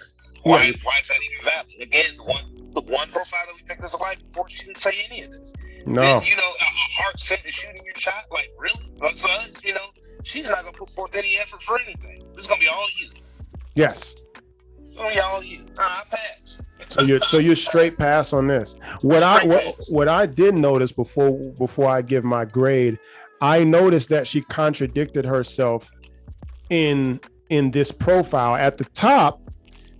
Why is that even valid? Again, the one profile that we picked as a wife before, she didn't say any of this. No. Then, a heart set to shooting your shot, like, really? So, she's not gonna put forth any effort for anything. This is gonna be all you. Yes. It's gonna be all you. I pass. So you're straight pass on this. What I did notice before I give my grade, I noticed that she contradicted herself in this profile. At the top,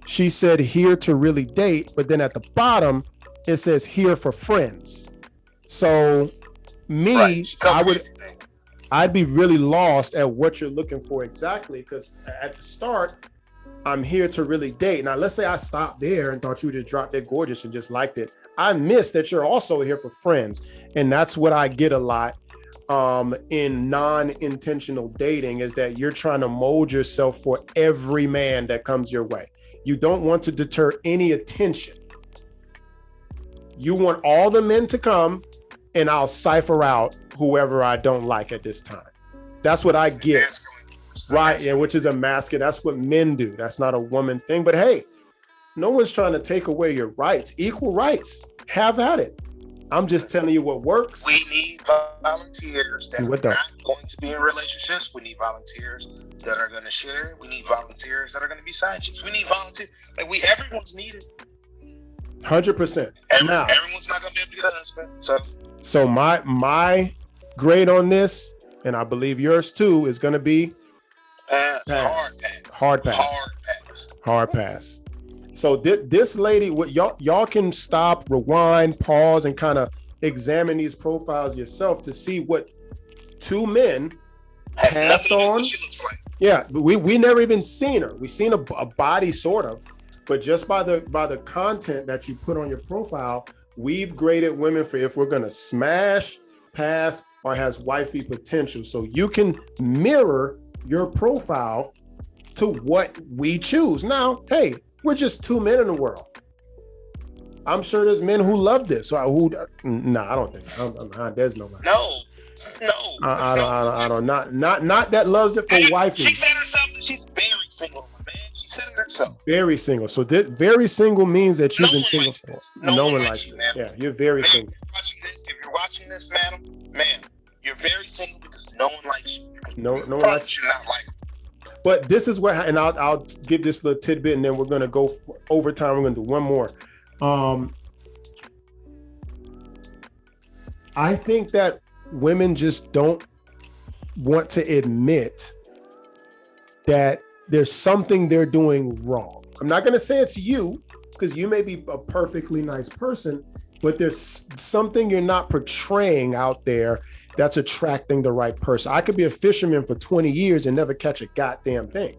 she said here to really date, but then at the bottom, it says here for friends. So I'd be really lost at what you're looking for exactly, because at the start, I'm here to really date. Now, let's say I stopped there and thought you just dropped that gorgeous and just liked it. I missed that you're also here for friends. And that's what I get a lot in non-intentional dating, is that you're trying to mold yourself for every man that comes your way. You don't want to deter any attention. You want all the men to come, and I'll cipher out whoever I don't like at this time. That's what I get. Right, yeah, which is a masculine. That's what men do. That's not a woman thing. But hey, no one's trying to take away your rights. Equal rights. Have at it. I'm just telling you what works. We need volunteers that are not going to be in relationships. We need volunteers that are going to share. We need volunteers that are going to be side chicks. We need volunteers. Everyone's needed. 100%. Everyone's not going to be able to get a husband. So my grade on this, and I believe yours too, is going to be pass. Hard pass. So this lady, what y'all can stop, rewind, pause, and kind of examine these profiles yourself to see what two men passed on. What she looks like. Yeah, we never even seen her. We seen a body sort of, but just by the content that you put on your profile, we've graded women for if we're gonna smash, pass, or has wifey potential. So you can mirror your profile to what we choose. Now, hey, we're just two men in the world. I'm sure there's men who love this. I don't think so. There's nobody. No. I don't. Not that loves it for wifey. She said herself that she's very single, man. She said it herself. Very single. So very single means that you've been single for. No one likes it. Yeah, you're very single. If you're watching this, ma'am, you're very single because no one likes you. No one likes you. Not like. But this is what, and I'll give this little tidbit, and then we're gonna go overtime. We're gonna do one more. I think that women just don't want to admit that there's something they're doing wrong. I'm not gonna say it's you, because you may be a perfectly nice person, but there's something you're not portraying out there that's attracting the right person. I could be a fisherman for 20 years and never catch a goddamn thing.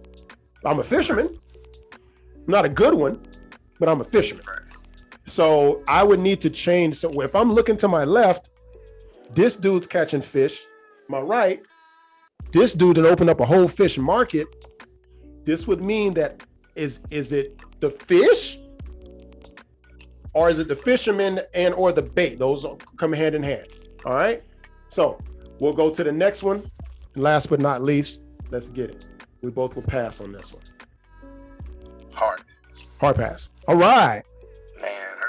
I'm a fisherman. I'm not a good one, but I'm a fisherman. So I would need to change. So if I'm looking to my left, this dude's catching fish. My right, this dude done opened up a whole fish market. This would mean that is it the fish, or is it the fisherman and or the bait? Those come hand in hand. All right. So we'll go to the next one. Last but not least, let's get it. We both will pass on this one. Hard pass. All right.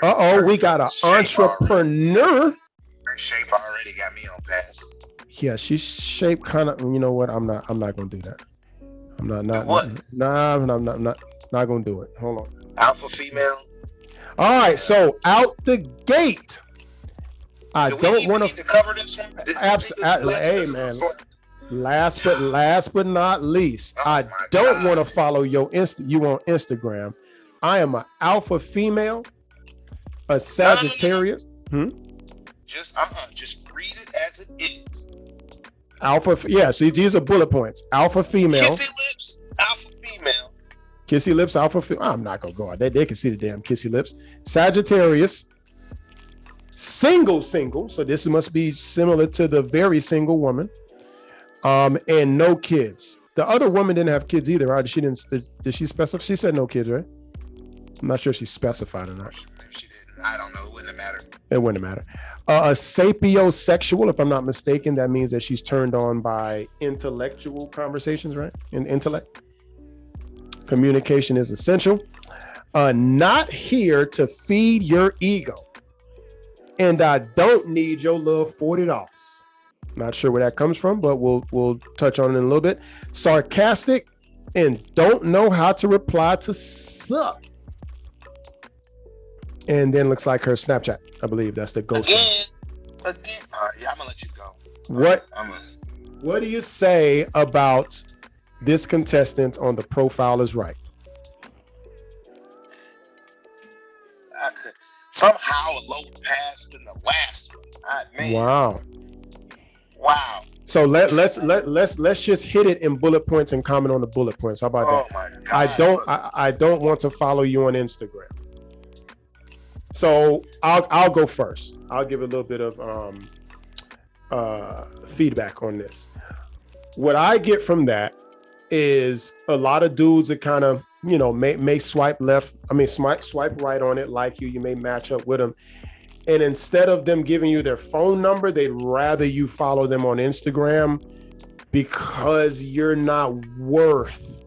Man. We got an entrepreneur. Her shape already got me on pass. Yeah, she's shaped kind of. You know what? I'm not gonna do that. I'm not. What? I'm not gonna do it. Hold on. Alpha female. All right. So out the gate. I don't want to cover this one. Absolutely. Hey, man. Last but not least, I don't want to follow you on Instagram. I am an alpha female, a Sagittarius. Just read it as it is. Alpha, yeah. See, these are bullet points. Alpha female. Kissy lips, alpha female. Kissy lips, alpha female. I'm not gonna go out. They can see the damn kissy lips. Sagittarius. Single. So this must be similar to the very single woman. And no kids. The other woman didn't have kids either, right? Did she specify? She said no kids, right? I'm not sure if she specified or not. She didn't. I don't know. wouldn't have mattered. It wouldn't matter. A sapiosexual, if I'm not mistaken, that means that she's turned on by intellectual conversations, right? In intellect. Communication is essential. Not here to feed your ego. And I don't need your little $40. Not sure where that comes from, but we'll touch on it in a little bit. Sarcastic and don't know how to reply to suck. And then looks like her Snapchat. I believe that's the ghost. Again. All right, yeah, I'm gonna let you go. What do you say about this contestant on the profile is right? I could somehow a low pass than the last one. Wow. So let's just hit it in bullet points and comment on the bullet points. How about that? My God. I don't want to follow you on Instagram. So I'll go first. I'll give a little bit of feedback on this. What I get from that is a lot of dudes that kind of, may swipe left. Swipe right on it like you. You may match up with them. And instead of them giving you their phone number, they'd rather you follow them on Instagram because you're not worth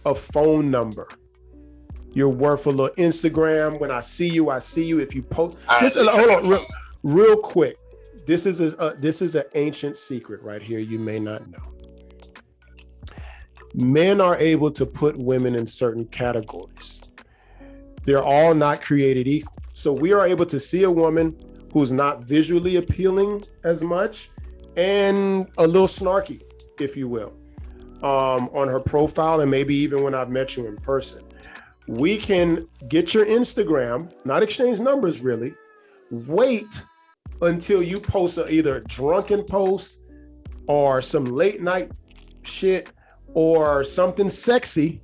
a phone number. You're worth a little Instagram. When I see you, I see you. If you post, hold on, real quick. This is an ancient secret right here. You may not know. Men are able to put women in certain categories. They're all not created equal. So we are able to see a woman who's not visually appealing as much and a little snarky, if you will, on her profile, and maybe even when I've met you in person. We can get your Instagram, not exchange numbers really, wait until you post either a drunken post or some late night shit or something sexy,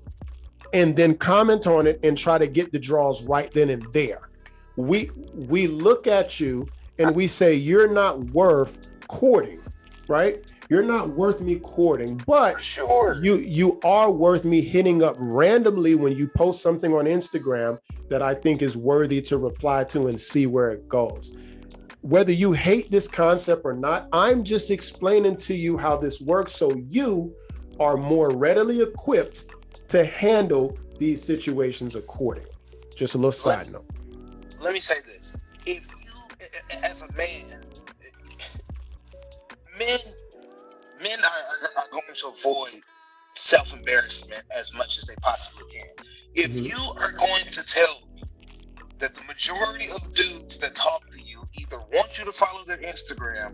and then comment on it and try to get the draws right then and there. We look at you and we say, you're not worth courting, right? You're not worth me courting, but sure, you are worth me hitting up randomly when you post something on Instagram that I think is worthy to reply to and see where it goes. Whether you hate this concept or not, I'm just explaining to you how this works so you are more readily equipped to handle these situations accordingly. Just a little side note. Let me say this. If you, as a man, men are going to avoid self-embarrassment as much as they possibly can. If you are going to tell me that the majority of dudes that talk to you either want you to follow their Instagram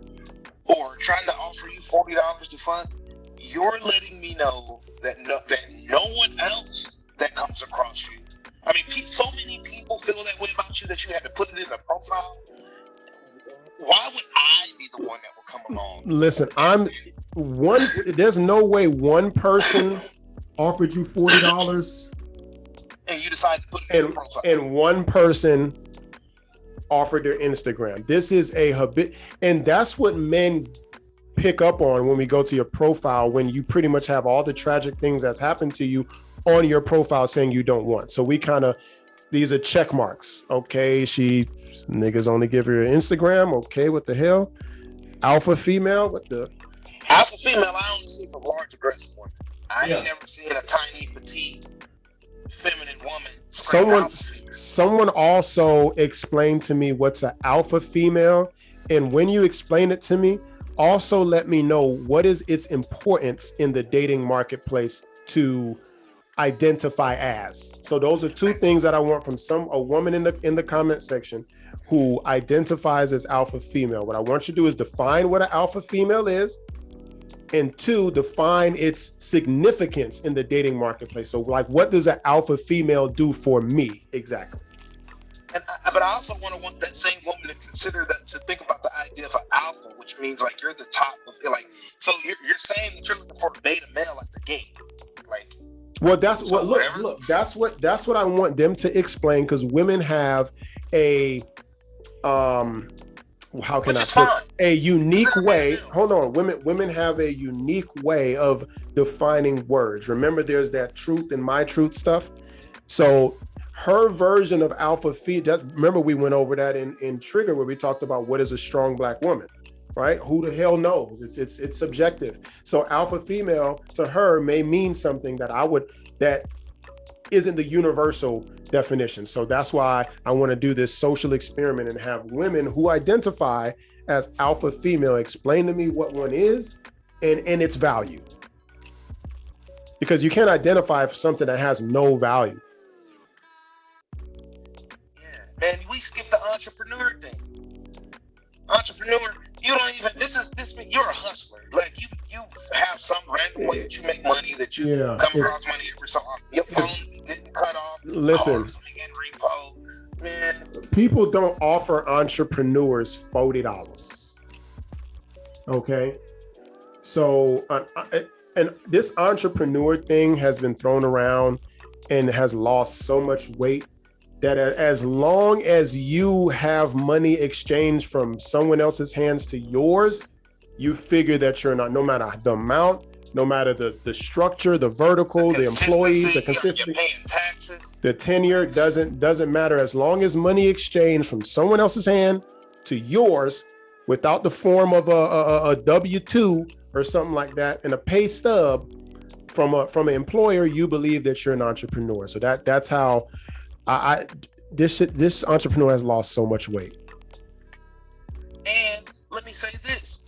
or trying to offer you $40 to fund, you're letting me know that no one else that comes across you. I mean, so many people feel that way about you that you had to put it in a profile. Why would I be the one that will come along? Listen, there's no way one person offered you $40 and you decided to put it in a profile. And one person offered their Instagram. This is a habit, and that's what men pick up on when we go to your profile, when you pretty much have all the tragic things that's happened to you on your profile saying you don't want. So we these are check marks. Okay, niggas only give her Instagram. Okay, what the hell? Alpha female, what the? Alpha female, I only see from large aggressive women. I ain't never seen a tiny, petite, feminine woman. Someone also explained to me what's an alpha female, and when you explain it to me, also let me know what is its importance in the dating marketplace to identify as. So those are two things that I want from a woman in the comment section who identifies as alpha female. What I want you to do is define what an alpha female is, and two, define its significance in the dating marketplace. So like, what does an alpha female do for me exactly? But I also want that same woman to consider that, to think about the idea of an alpha, which means like you're the top of it. Like, so you're saying that you're looking for a beta male at the gate, like. Well, that's what look. That's what I want them to explain, because women have a how can I put a unique way? Hold on, women have a unique way of defining words. Remember, there's that truth and my truth stuff. So her version of alpha female, remember we went over that in Trigger where we talked about what is a strong Black woman, right? Who the hell knows? It's subjective. So alpha female to her may mean something that isn't the universal definition. So that's why I want to do this social experiment and have women who identify as alpha female explain to me what one is and its value. Because you can't identify for something that has no value. Yeah, and we skipped the entrepreneur thing. Entrepreneur, you don't even. You're a hustler. Like you have some random way that you make money, that you come across money every so often. Your phone getting cut off. Listen, getting repo. Man, people don't offer entrepreneurs $40. Okay, so. And this entrepreneur thing has been thrown around and has lost so much weight that as long as you have money exchanged from someone else's hands to yours, you figure that you're not, no matter the amount, no matter the structure, the vertical, the employees, the consistency, taxes, the tenure, doesn't matter. As long as money exchanged from someone else's hand to yours without the form of a W-2 or something like that, and a pay stub from an employer, you believe that you're an entrepreneur. So that's how this entrepreneur has lost so much weight. And let me say this.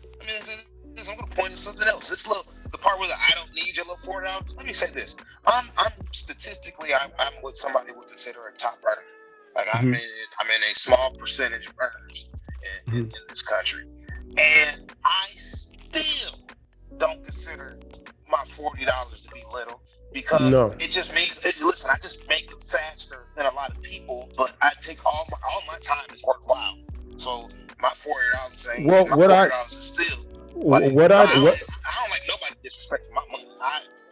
I'm gonna point to something else. The part where I don't need your little $40. Let me say this. I'm statistically, I'm what somebody would consider a top earner. Like I'm in a small percentage of earners in this country, and I still don't consider my $40 to be little, because it just means, listen, I just make it faster than a lot of people, but I take all my time is worthwhile. So my $40 ain't, my $40 is still. Like, I don't like nobody disrespecting my money.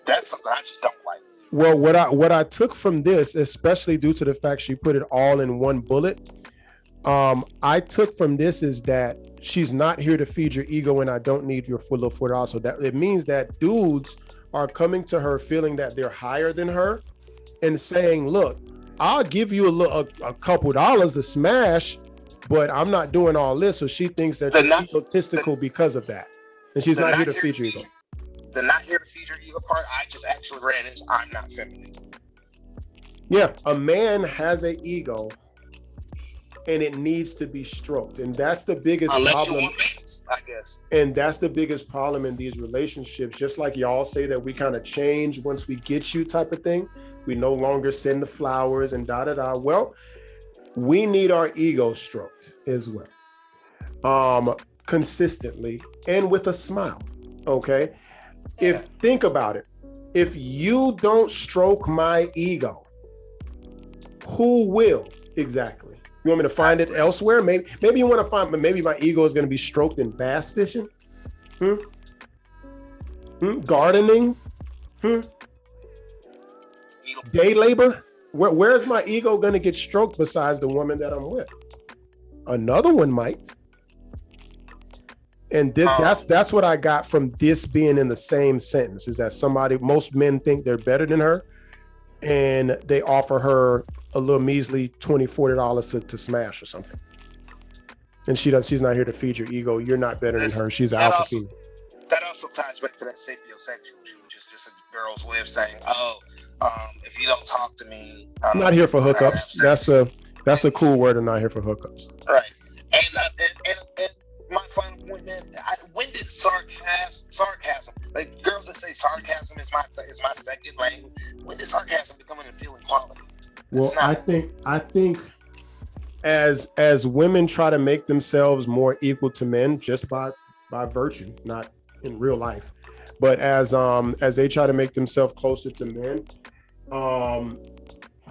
That's something I just don't like. Well, what I took from this, especially due to the fact she put it all in one bullet, I took from this is that she's not here to feed your ego, and I don't need your full of $40. So that it means that dudes are coming to her feeling that they're higher than her and saying, look, I'll give you a couple dollars to smash, but I'm not doing all this. So she thinks that you're egotistical because of that. And she's not here to feed your ego. The not here to feed your ego part, I just actually read is I'm not feminine. Yeah, a man has an ego and it needs to be stroked. And that's the biggest problem. I guess. And that's the biggest problem in these relationships. Just like y'all say that we kind of change once we get you type of thing. We no longer send the flowers and da-da-da. Well, we need our ego stroked as well. Consistently and with a smile. Okay. Yeah. Think about it. If you don't stroke my ego, who will exactly? You want me to find it elsewhere? Maybe you want to find, but maybe my ego is going to be stroked in bass fishing, gardening, day labor. Where's my ego going to get stroked besides the woman that I'm with? Another one might. And that's what I got from this being in the same sentence, is that most men think they're better than her, and they offer her a little measly $20, $40 to smash or something. And she's not here to feed your ego. You're not better than her. She's alpha female. That also ties back to that sapiosexual, which is just a girl's way of saying, if you don't talk to me, I'm not here for hookups. That's a cool word. I'm not here for hookups. Right. And my final point, man, when did sarcasm, like girls that say sarcasm is my second language, when did sarcasm become an appealing quality? Well, I think as women try to make themselves more equal to men just by virtue, not in real life, but as they try to make themselves closer to men,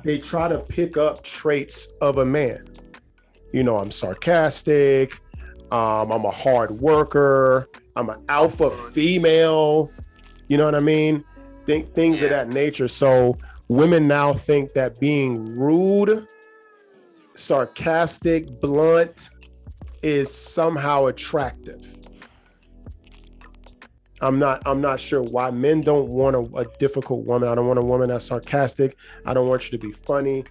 they try to pick up traits of a man. I'm sarcastic. I'm a hard worker. I'm an alpha female. You know what I mean? Things of that nature. So women now think that being rude, sarcastic, blunt is somehow attractive. I'm not sure why men don't want a difficult woman. I don't want a woman that's sarcastic. I don't want you to be funny.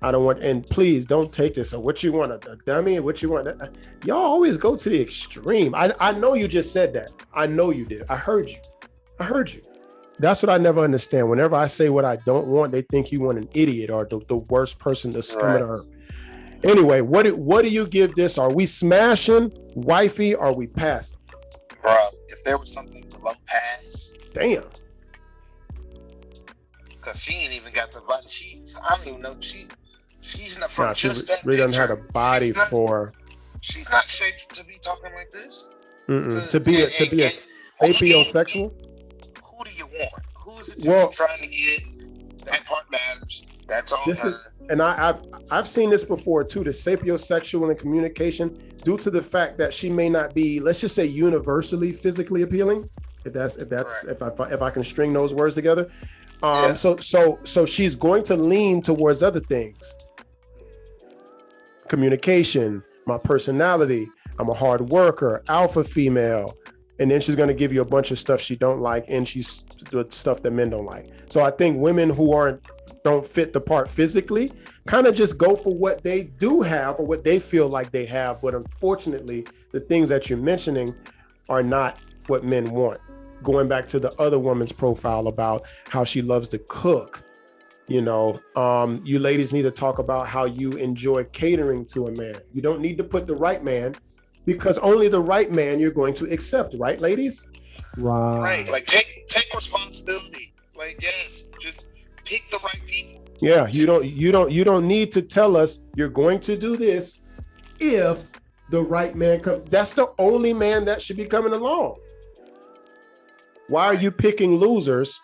I don't want, and please don't take this. So what you want, a dummy? What you want? Y'all always go to the extreme. I know you just said that. I know you did. I heard you. That's what I never understand. Whenever I say what I don't want, they think you want an idiot or the worst person to scum of the earth. Anyway, what do you give this? Are we smashing, wifey? Are we passing? Bro, if there was something below pass. Damn. Because she ain't even got the body. I don't even know. She's not from she that really doesn't picture. have a body for. She's not shaped to be talking like this. To be a sapiosexual. Who do you want? Who is it you're trying to get? That part matters. That's all. And I've seen this before too. The sapiosexual and communication, due to the fact that she may not be, let's just say, universally physically appealing. If I can string those words together. So she's going to lean towards other things. Communication, my personality, I'm a hard worker, alpha female. And then she's going to give you a bunch of stuff she don't like, and she's the stuff that men don't like. So I think women who don't fit the part physically kind of just go for what they do have or what they feel like they have. But unfortunately, the things that you're mentioning are not what men want. Going back to the other woman's profile about how she loves to cook, you ladies need to talk about how you enjoy catering to a man. You don't need to put the right man, because only the right man you're going to accept, right, ladies? Right. Like take responsibility. Like, yes, just pick the right people. Yeah, you don't need to tell us you're going to do this if the right man comes. That's the only man that should be coming along. Why are you picking losers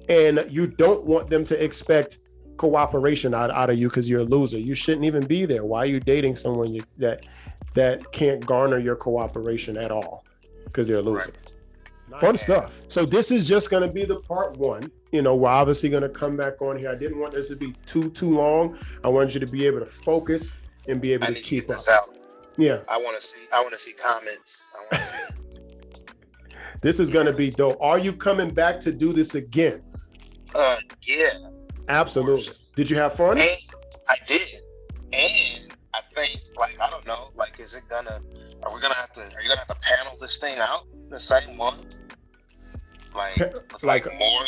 and you don't want them to expect cooperation out of you because you're a loser? You shouldn't even be there. Why are you dating someone that can't garner your cooperation at all because they're a loser? Right. Fun stuff. So this is just going to be the part one. We're obviously going to come back on here. I didn't want this to be too long. I wanted you to be able to focus and be able to keep this up. Out. Yeah. I want to see comments. I want to see. This is going to be dope. Are you coming back to do this again? Yeah. Absolutely. Did you have fun? And I did. And I think, I don't know, are you going to have to panel this thing out the same one? More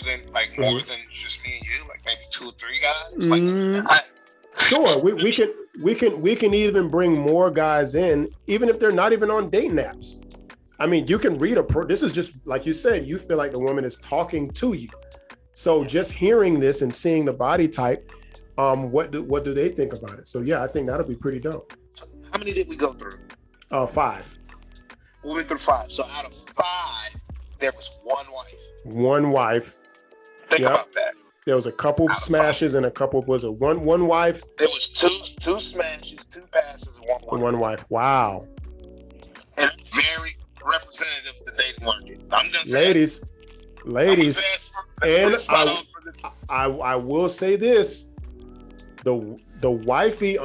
than just me and you, maybe 2 or 3 guys? Sure. We can even bring more guys in, even if they're not even on dating apps. I mean, you can read this is just, like you said, you feel like the woman is talking to you. So just hearing this and seeing the body type, what do they think about it? So yeah, I think that'll be pretty dope. So how many did we go through? 5. We went through 5. So out of 5, there was 1 wife. 1 wife. Think about that. There was a couple of smashes and a couple, was it one wife? There was two smashes, 2 passes, and 1 wife. 1 wife. Wow. And very representative of the dating market. I'm gonna say ladies, and I will say this: the wifey,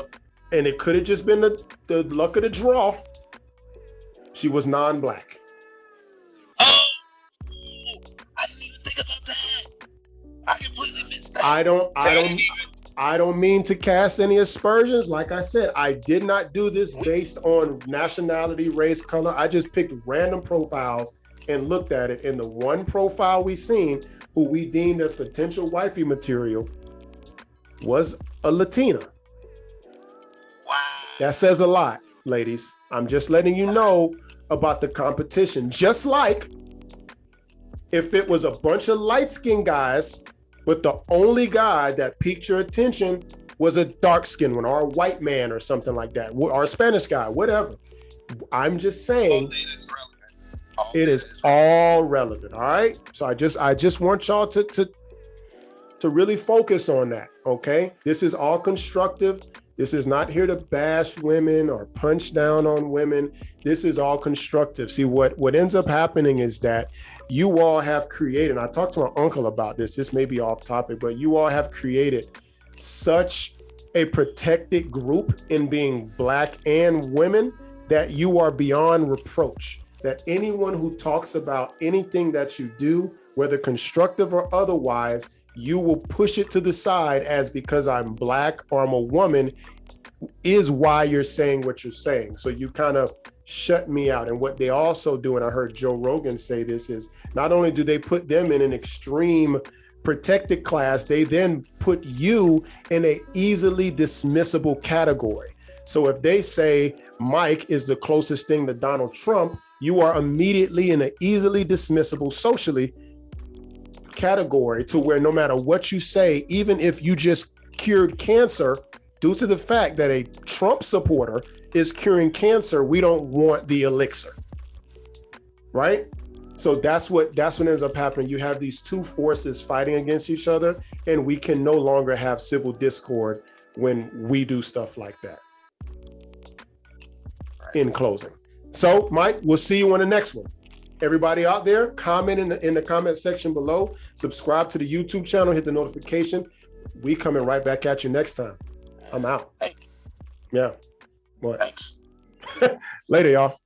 and it could have just been the luck of the draw. She was non-black. Oh, I didn't even think about that. I completely missed that. I don't mean to cast any aspersions. Like I said, I did not do this based on nationality, race, color. I just picked random profiles and looked at it. And the one profile we seen who we deemed as potential wifey material was a Latina. Wow. That says a lot, ladies. I'm just letting you know about the competition. Just like if it was a bunch of light-skinned guys, but the only guy that piqued your attention was a dark-skinned one or a white man or something like that, or a Spanish guy, whatever. I'm just saying it is all relevant. All right. So I just want y'all to really focus on that. Okay. This is all constructive. This is not here to bash women or punch down on women. This is all constructive. See, what ends up happening is that you all have created, and I talked to my uncle about this may be off topic, but you all have created such a protected group in being Black and women that you are beyond reproach. That anyone who talks about anything that you do, whether constructive or otherwise, you will push it to the side as because I'm Black or I'm a woman is why you're saying what you're saying. So you kind of shut me out. And what they also do, and I heard Joe Rogan say this, is not only do they put them in an extreme protected class, they then put you in a easily dismissible category. So if they say Mike is the closest thing to Donald Trump, you are immediately in an easily dismissible socially category to where no matter what you say, even if you just cured cancer, due to the fact that a Trump supporter is curing cancer, we don't want the elixir, right? So that's what ends up happening. You have these two forces fighting against each other, and we can no longer have civil discord when we do stuff like that. In closing. So, Mike, we'll see you on the next one. Everybody out there, comment in the comment section below, subscribe to the YouTube channel, hit the notification. We coming right back at you next time. I'm out. Yeah. What? Thanks. Later, y'all.